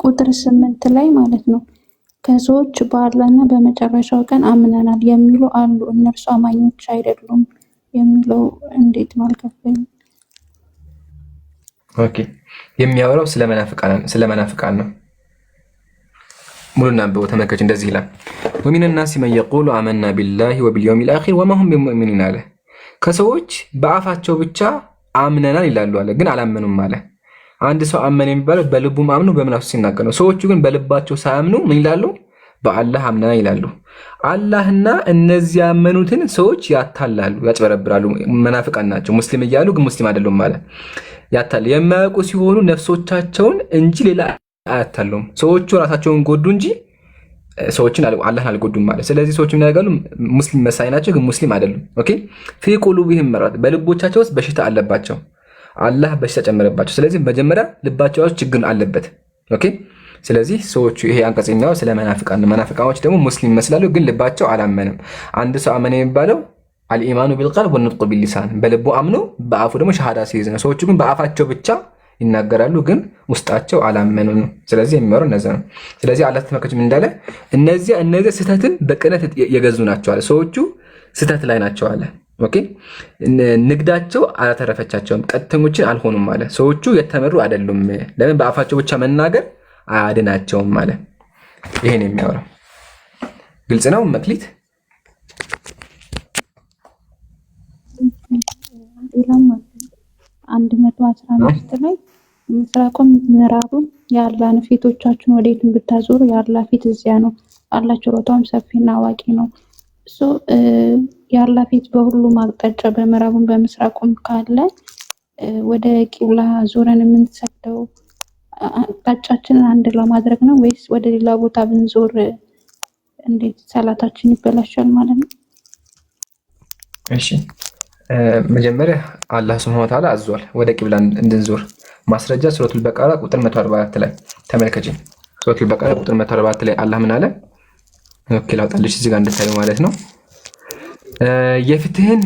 ቁጥር 8 ላይ ማለት ነው ከሰዎች በአላህና በመጨረሻው ቀን አምነናል የሚሉ አሉ፣ እነርሱ አማኞች አይደሉም የሚለው እንዴት ነው? አልገባኝም። ኦኬ የሚያወራው ስለ መናፍቃን ነው። ሙሉና አንብበው ተመልከች። እንደዚህ ይላል ወሚን ናሲ መን የቁሉ አመና ቢላሂ ወቢልየውሚል አኺር ወማ ሁም ቢሙእሚኒን አለ። ከሰዎች በአፋቸው ብቻ አምነናል ይላሉ አለ፣ ግን አላመኑም አለ። አንድ ሰው አመነ የሚባለው በልቡም አምኖ በምላሱ ሲናገር ነው። ሰዎቹ ግን በልባቸው ሳያምኑ ምን ይላሉ? በአላህ አምነናል ይላሉ። አላህና እነዚህ ያመኑትን ሰዎች ያታላሉ፣ ያጭበረብራሉ። መናፍቃን ናቸው። ሙስሊም እያሉ ግን ሙስሊም አይደሉም ማለት ያታል። የማያውቁ ሲሆኑ ነፍሶቻቸውን እንጂ ሌላ አያታሉም። ሰዎቹ ራሳቸውን ጎዱ እንጂ ሰዎችን አላህን አልጎዱም ማለት። ስለዚህ ሰዎች ምን ያደርጋሉ? ሙስሊም መሳይ ናቸው፣ ግን ሙስሊም አይደሉም። ኦኬ ፊ ቁሉቢሂም መረድ፣ በልቦቻቸው ውስጥ በሽታ አለባቸው። አላህ በሽታ ጨመረባቸው። ስለዚህ መጀመሪያ ልባቸው ውስጥ ችግር አለበት። ኦኬ ስለዚህ ሰዎቹ ይሄ አንቀጽኛው ስለ መናፍቃን ነው። መናፍቃኖች ደግሞ ሙስሊም ይመስላሉ፣ ግን ልባቸው አላመነም። አንድ ሰው አመነ የሚባለው አልኢማኑ ቢልቀልብ ወንጥቁ ቢልሊሳን፣ በልቡ አምኖ በአፉ ደግሞ ሸሃዳ ሲይዝ ነው። ሰዎቹ ግን በአፋቸው ብቻ ይናገራሉ፣ ግን ውስጣቸው አላመኑ ነው። ስለዚህ የሚመረው እነዚያ ነው። ስለዚህ አላህ ተመልከቱ እንዳለ እነዚያ ስህተትን በቅነት የገዙ ናቸው አለ። ሰዎቹ ስህተት ላይ ናቸው አለ። ኦኬ ንግዳቸው አላተረፈቻቸውም፣ ቀጥተኞችን አልሆኑም አለ። ሰዎቹ የተመሩ አይደሉም። ለምን? በአፋቸው ብቻ መናገር አያድናቸውም አለ። ይሄን የሚያወራው ግልጽ ነው። መክሊት አንድ 115 ላይ ምስራቁም ምዕራቡም የአላህን ፊቶቻችሁን ወዴትም ብታዞሩ የአላህ ፊት እዚያ ነው። አላህ ችሮታውም ሰፊና አዋቂ ነው። እሱ የአላህ ፊት በሁሉም አቅጣጫ በምዕራቡም በምስራቁም ካለ ወደ ቂብላ ዞረን የምንሰግደው አቅጣጫችንን አንድ ለማድረግ ነው ወይስ ወደ ሌላ ቦታ ብንዞር እንዴት ሰላታችን ይበላሻል ማለት ነው? እሺ መጀመሪያ አላህ ሱብሓነሁ ወተዓላ አዟል ወደ ቂብላ እንድንዞር። ማስረጃ ሱረቱል በቀራ ቁጥር 144 ላይ ተመልከጂ። ሱረቱል በቀራ ቁጥር 144 ላይ አላህ ምን አለ? ኦኬ ላውጣልሽ እዚህ ጋር እንድታዩ ማለት ነው። የፊትህን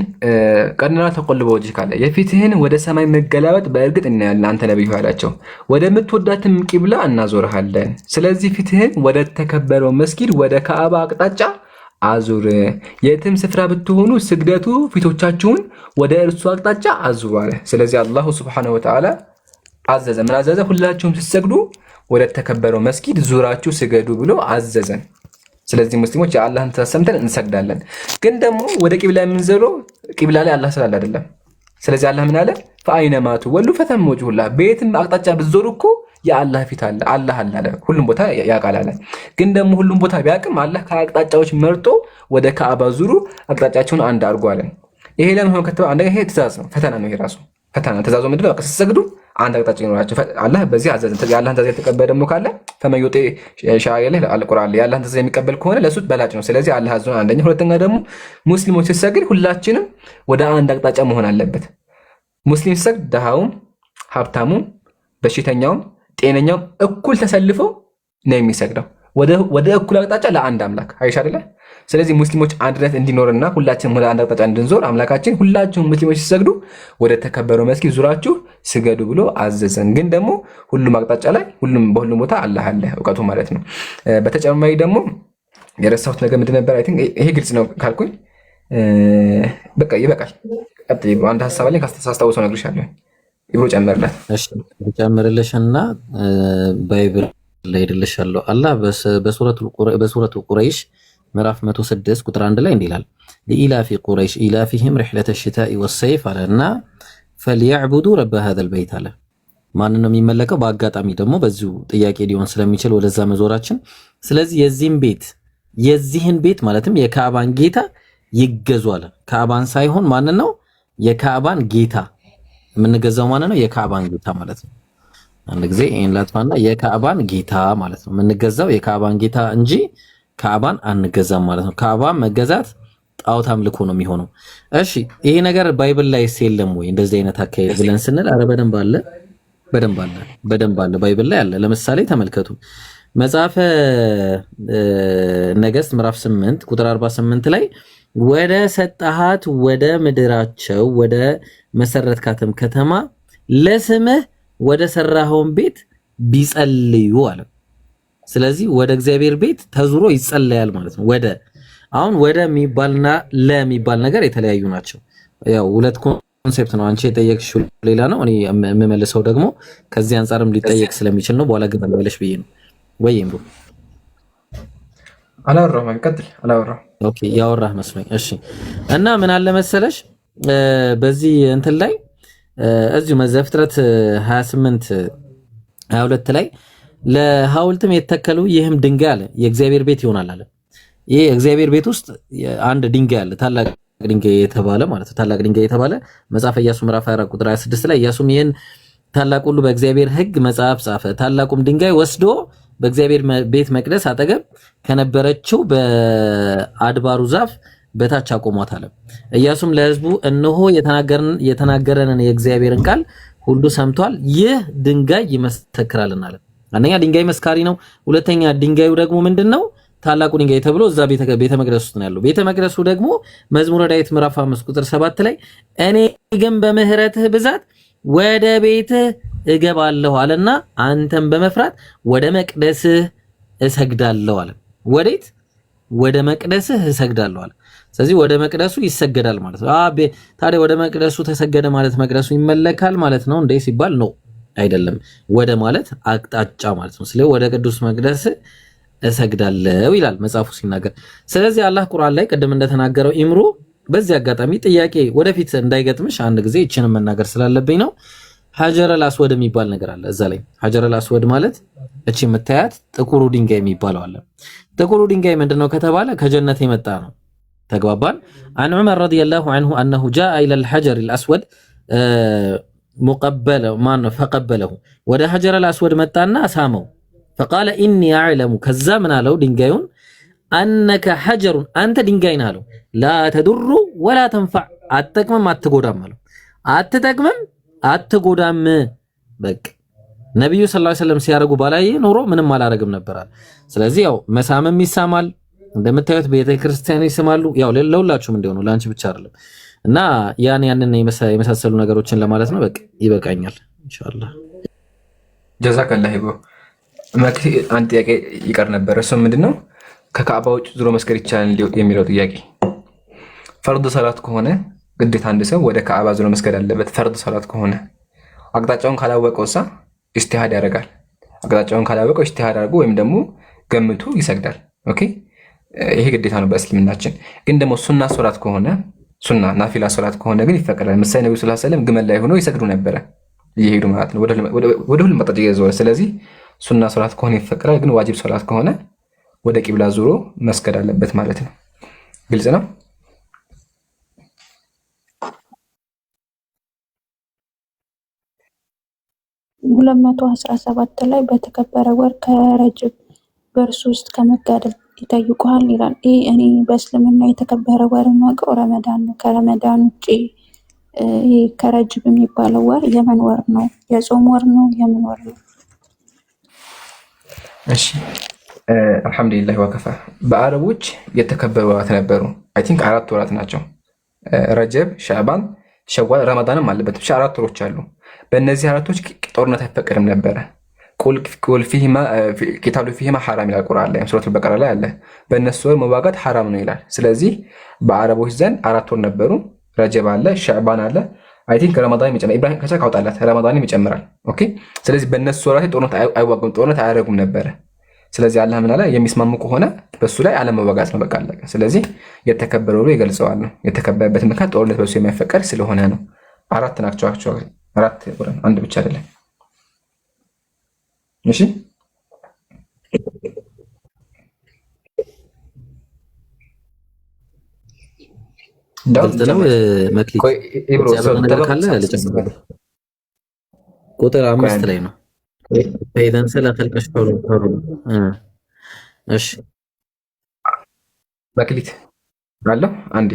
ቀድና ተቆልቦ ወጅህ ካለ የፊትህን ወደ ሰማይ መገላበጥ በእርግጥ እናያለን አንተ ነብዩ አላቸው። ወደምትወዳትም ቂብላ እናዞርሃለን። ስለዚህ ፊትህን ወደ ተከበረው መስጊድ ወደ ካዕባ አቅጣጫ አዙር። የትም ስፍራ ብትሆኑ ስግደቱ ፊቶቻችሁን ወደ እርሱ አቅጣጫ አዙሩ አለ። ስለዚህ አላሁ ሱብሓነሁ ወተዓላ አዘዘ። ምን አዘዘ? ሁላችሁም ስትሰግዱ ወደ ተከበረው መስጊድ ዙራችሁ ስገዱ ብሎ አዘዘን። ስለዚህ ሙስሊሞች የአላህን ትእዛዝ ሰምተን እንሰግዳለን። ግን ደግሞ ወደ ቂብላ የምንዞረው ቂብላ ላይ አላህ ስላለ አይደለም። ስለዚህ አላህ ምን አለ? ፈአይነማ ትወሉ ፈተመ ወጅሁላህ። በየትም አቅጣጫ ብትዞሩ እኮ የአላህ ፊት አለ፣ አላህ አለ። ሁሉም ቦታ ያውቃል አለ። ግን ደግሞ ሁሉም ቦታ ቢያውቅም አላህ ከአቅጣጫዎች መርጦ ወደ ካዕባ ዙሩ፣ አቅጣጫቸውን አንድ አድርጎ አለ። ይሄ ለምን ሆነ ከተባለ አንደኛ ይሄ ትእዛዝ ነው፣ ፈተና ነው። ይሄ ራሱ ፈተና ትእዛዙ ምንድነው? በቃ ስትሰግዱ አንድ አቅጣጫ ይኖራችሁ። አላህ በዚህ አዘዘ። የአላህን ትእዛዝ የተቀበለ ደግሞ ካለ ፈመን ዩጢዕ ሻኢረህ አልቁርአን የአላህን ትእዛዝ የሚቀበል ከሆነ ለሱ በላጭ ነው። ስለዚህ አላህ አዘዘ አንደኛ። ሁለተኛ ደግሞ ሙስሊሞች ሲሰግድ ሁላችንም ወደ አንድ አቅጣጫ መሆን አለበት። ሙስሊም ሲሰግድ ደሃውም፣ ሀብታሙም፣ በሽተኛውም፣ ጤነኛውም እኩል ተሰልፈው ነው የሚሰግደው ወደ እኩል አቅጣጫ ለአንድ አምላክ አይሻ አይደለ? ስለዚህ ሙስሊሞች አንድነት እንዲኖርና ሁላችንም ወደ አንድ አቅጣጫ እንድንዞር አምላካችን ሁላችሁም ሙስሊሞች ሲሰግዱ ወደ ተከበረው መስጊድ ዙራችሁ ስገዱ ብሎ አዘዘን። ግን ደግሞ ሁሉም አቅጣጫ ላይ በሁሉም ቦታ አላህ አለ፣ እውቀቱ ማለት ነው። በተጨማሪ ደግሞ የረሳሁት ነገር ምንድን ነበር? አይ ቲንክ ይሄ ግልጽ ነው ካልኩኝ በቃ ይበቃል። አንድ ሀሳብ አለኝ ካስተሳስታውሰው እነግርሻለሁ። ይብሮ ጨምርላት። እሺ ጨምርልሽና ባይብል ላይ ሄድልሻለሁ። አላህ በሱረቱ ቁረይሽ ምዕራፍ 106 ቁጥር 1 ላይ እንዲህ ይላል፣ ለኢላፊ ቁረይሽ ኢላፊሂም ሪሕለተ ሽታኢ ወሰይፍ አለና ፈልያዕቡዱ ረበ ሀዘል በይት አለ። ማንን ነው የሚመለከው? በአጋጣሚ ደግሞ በዚሁ ጥያቄ ሊሆን ስለሚችል ወደዛ መዞራችን። ስለዚህ የዚህን ቤት ማለትም የካዕባን ጌታ ይገዙ አለ። ካዕባን ሳይሆን ማንን ነው? የካዕባን ጌታ የምንገዛው ማንን ነው? የካዕባን ጌታ ማለት ነው። አንድ ጊዜ ይሄን ላጥፋና የካዕባን ጌታ ማለት ነው የምንገዛው የካዕባን ጌታ እንጂ ካዕባን አንገዛም ማለት ነው። ካዕባን መገዛት ጣዖት አምልኮ ነው የሚሆነው። እሺ ይሄ ነገር ባይብል ላይ የለም ወይ እንደዚህ አይነት አካሄድ ብለን ስንል አረ በደንብ አለ ባይብል ላይ አለ። ለምሳሌ ተመልከቱ መጽሐፈ ነገሥት ምዕራፍ 8 ቁጥር 48 ላይ ወደ ሰጣሃት ወደ ምድራቸው ወደ መሰረትካትም ከተማ ለስምህ ወደ ሰራኸውን ቤት ቢጸልዩ አለ። ስለዚህ ወደ እግዚአብሔር ቤት ተዙሮ ይጸለያል ማለት ነው። አሁን ወደ የሚባልና ለሚባል ነገር የተለያዩ ናቸው። ያው ሁለት ኮንሴፕት ነው። አንቺ የጠየቅሽው ሌላ ነው፣ እኔ የምመልሰው ደግሞ ከዚህ አንፃርም ሊጠየቅ ስለሚችል ነው። በኋላ ግን ባለሽ ብዬ ነው ወይም አላወራሁም። ኦኬ ያወራህ መስሎኝ። እሺ እና ምን አለ መሰለሽ በዚህ እንትን ላይ እዚሁ ዘፍጥረት 28:22 ላይ ለሐውልትም የተከሉ ይህም ድንጋይ አለ የእግዚአብሔር ቤት ይሆናል አለ። ይሄ የእግዚአብሔር ቤት ውስጥ አንድ ድንጋይ አለ፣ ታላቅ ድንጋይ የተባለ ማለት ነው። ታላቅ ድንጋይ የተባለ መጽሐፈ ኢያሱ ምዕራፍ 24 ቁጥር 26 ላይ ኢያሱም ይህን ታላቅ ሁሉ በእግዚአብሔር ሕግ መጽሐፍ ጻፈ። ታላቁም ድንጋይ ወስዶ በእግዚአብሔር ቤት መቅደስ አጠገብ ከነበረችው በአድባሩ ዛፍ በታች አቆሟት አለ። ኢያሱም ለሕዝቡ እነሆ የተናገረንን የእግዚአብሔርን ቃል ሁሉ ሰምቷል፣ ይህ ድንጋይ ይመሰክራልና አለ። አንደኛ ድንጋይ መስካሪ ነው። ሁለተኛ ድንጋዩ ደግሞ ምንድነው? ታላቁ ድንጋይ ተብሎ እዛ ቤተ መቅደስ ውስጥ ነው ያለው። ቤተ መቅደሱ ደግሞ መዝሙረ ዳዊት ምዕራፍ 5 ቁጥር 7 ላይ እኔ ግን በምህረትህ ብዛት ወደ ቤትህ እገባለሁ አለና አንተም በመፍራት ወደ መቅደስህ እሰግዳለሁ አለ። ወዴት? ወደ መቅደስህ እሰግዳለሁ አለ። ስለዚህ ወደ መቅደሱ ይሰገዳል ማለት ነው። ታዲያ ወደ መቅደሱ ተሰገደ ማለት መቅደሱ ይመለካል ማለት ነው እንዴ ሲባል ነው አይደለም። ወደ ማለት አቅጣጫ ማለት ነው። ስለዚህ ወደ ቅዱስ መቅደስ እሰግዳለሁ ይላል መጽሐፉ ሲናገር። ስለዚህ አላህ ቁርአን ላይ ቅድም እንደተናገረው ኢምሩ በዚህ አጋጣሚ ጥያቄ ወደፊት እንዳይገጥምሽ አንድ ጊዜ እቺንም መናገር ስላለብኝ ነው። ሀጀረል አስወድ የሚባል ነገር አለ እዛ ላይ። ሀጀረል አስወድ ማለት እቺ የምታያት ጥቁሩ ድንጋይ የሚባለው አለ። ጥቁሩ ድንጋይ ምንድነው ከተባለ ከጀነት የመጣ ነው። ተግባባን። አን ዑመር ረዲየላሁ ዐንሁ أنه جاء إلى الحجر الأسود فقبله ወደ ሀጀረል አስወድ መጣና ሳመው። فقال إني أعلم ከዛ ምን አለው ድንጋዩን أنك حجر አንተ ድንጋይ ነህ አለው። لا تضر ولا تنفع አትጠቅምም አትጎዳም አለው። አትጠቅምም አትጎዳም በቃ ነብዩ ሰለላሁ ዐለይሂ ወሰለም ሲያደርጉ ባላየ ኖሮ ምንም አላረግም ነበር። ስለዚህ ያው መሳምም ይሳማል እንደምታዩት ቤተክርስቲያን ይስማሉ። ያው ለሁላችሁም እንደሆነ ለአንቺ ብቻ አይደለም እና ያንን የመሳሰሉ ነገሮችን ለማለት ነው። በቃ ይበቃኛል ኢንሻአላህ። ጀዛከላህ ይቦ መክቲ አንድ ጥያቄ ይቀር ነበር። እሱ ምንድነው ከካዕባ ውጭ ዙሮ መስገድ ይቻላል የሚለው ጥያቄ። ፈርድ ሰላት ከሆነ ግዴታ አንድ ሰው ወደ ካዕባ ዙሮ መስገድ አለበት። ፈርድ ሰላት ከሆነ አቅጣጫውን ካላወቀውሳ ኢስቲሃድ ያደርጋል። አቅጣጫውን ካላወቀው ኢስቲሃድ አድርጎ ወይም ደግሞ ገምቶ ይሰግዳል። ኦኬ ይሄ ግዴታ ነው በእስልምናችን። ግን ደግሞ ሱና ሶላት ከሆነ ሱና ናፊላ ሶላት ከሆነ ግን ይፈቀዳል። ምሳሌ ነብዩ ሰለላሁ ዐለይሂ ወሰለም ግመል ላይ ሆነው ይሰግዱ ነበረ እየሄዱ ማለት ነው ወደ ሁሉም አቅጣጫ እየዞረ። ስለዚህ ሱና ሶላት ከሆነ ይፈቀዳል። ግን ዋጅብ ሶላት ከሆነ ወደ ቂብላ ዞሮ መስገድ አለበት ማለት ነው። ግልጽ ነው። ሁለት መቶ 17 ላይ በተከበረ ወር ከረጅብ በእርሱ ውስጥ ከመጋደል ይጠይቁሃል ይላል። እኔ በእስልምና የተከበረ ወር የማውቀው ረመዳን ነው። ከረመዳን ውጭ ከረጅብ የሚባለው ወር የምን ወር ነው? የጾም ወር ነው? የምን ወር ነው? እሺ አልሐምዱሊላህ ወከፋ። በአረቦች የተከበሩ ወራት ነበሩ። አይ ቲንክ 4 ወራት ናቸው። ረጀብ፣ ሻዕባን፣ ሸዋል፣ ረመዳንም አለበት። ብቻ 4 ወሮች አሉ። በእነዚህ 4 ወሮች ጦርነት አይፈቀድም ነበረ። ቁል ቂታሉ ፊሂማ ሐራም ይላል ቁርአን ላይ፣ ሱረቱል በቀራ ላይ አለ። በእነሱ ወር መዋጋት ሐራም ነው ይላል። ስለዚህ በአረቦች ዘንድ 4 ወር ነበሩ። ረጀብ አለ፣ ሻዕባን አለ። አይ ቲንክ ረመዳን ይጨምራል። ኢብራሂም ከቻ ካውጣላት ረመዳንም ይጨምራል። ኦኬ ስለዚህ በእነሱ ወራት ጦርነት አይዋጉም፣ ጦርነት አያደርጉም ነበረ። ስለዚህ አላህ ምን አለ? የሚስማሙ ከሆነ በሱ ላይ አለመዋጋት ነው። በቃ አለቀ። ስለዚህ የተከበረ ብሎ ይገልጸዋል ነው። የተከበረበት ምክንያት ጦርነት በሱ የማይፈቀድ ስለሆነ ነው። 4 ናቸው። 4 ወር አንድ ብቻ አይደለም። እሺ ቁጥር 5 ላይ ነው። ፈይደን ስለኸልቀሽ ፈሩ እሺ መክሊት አለው አንዴ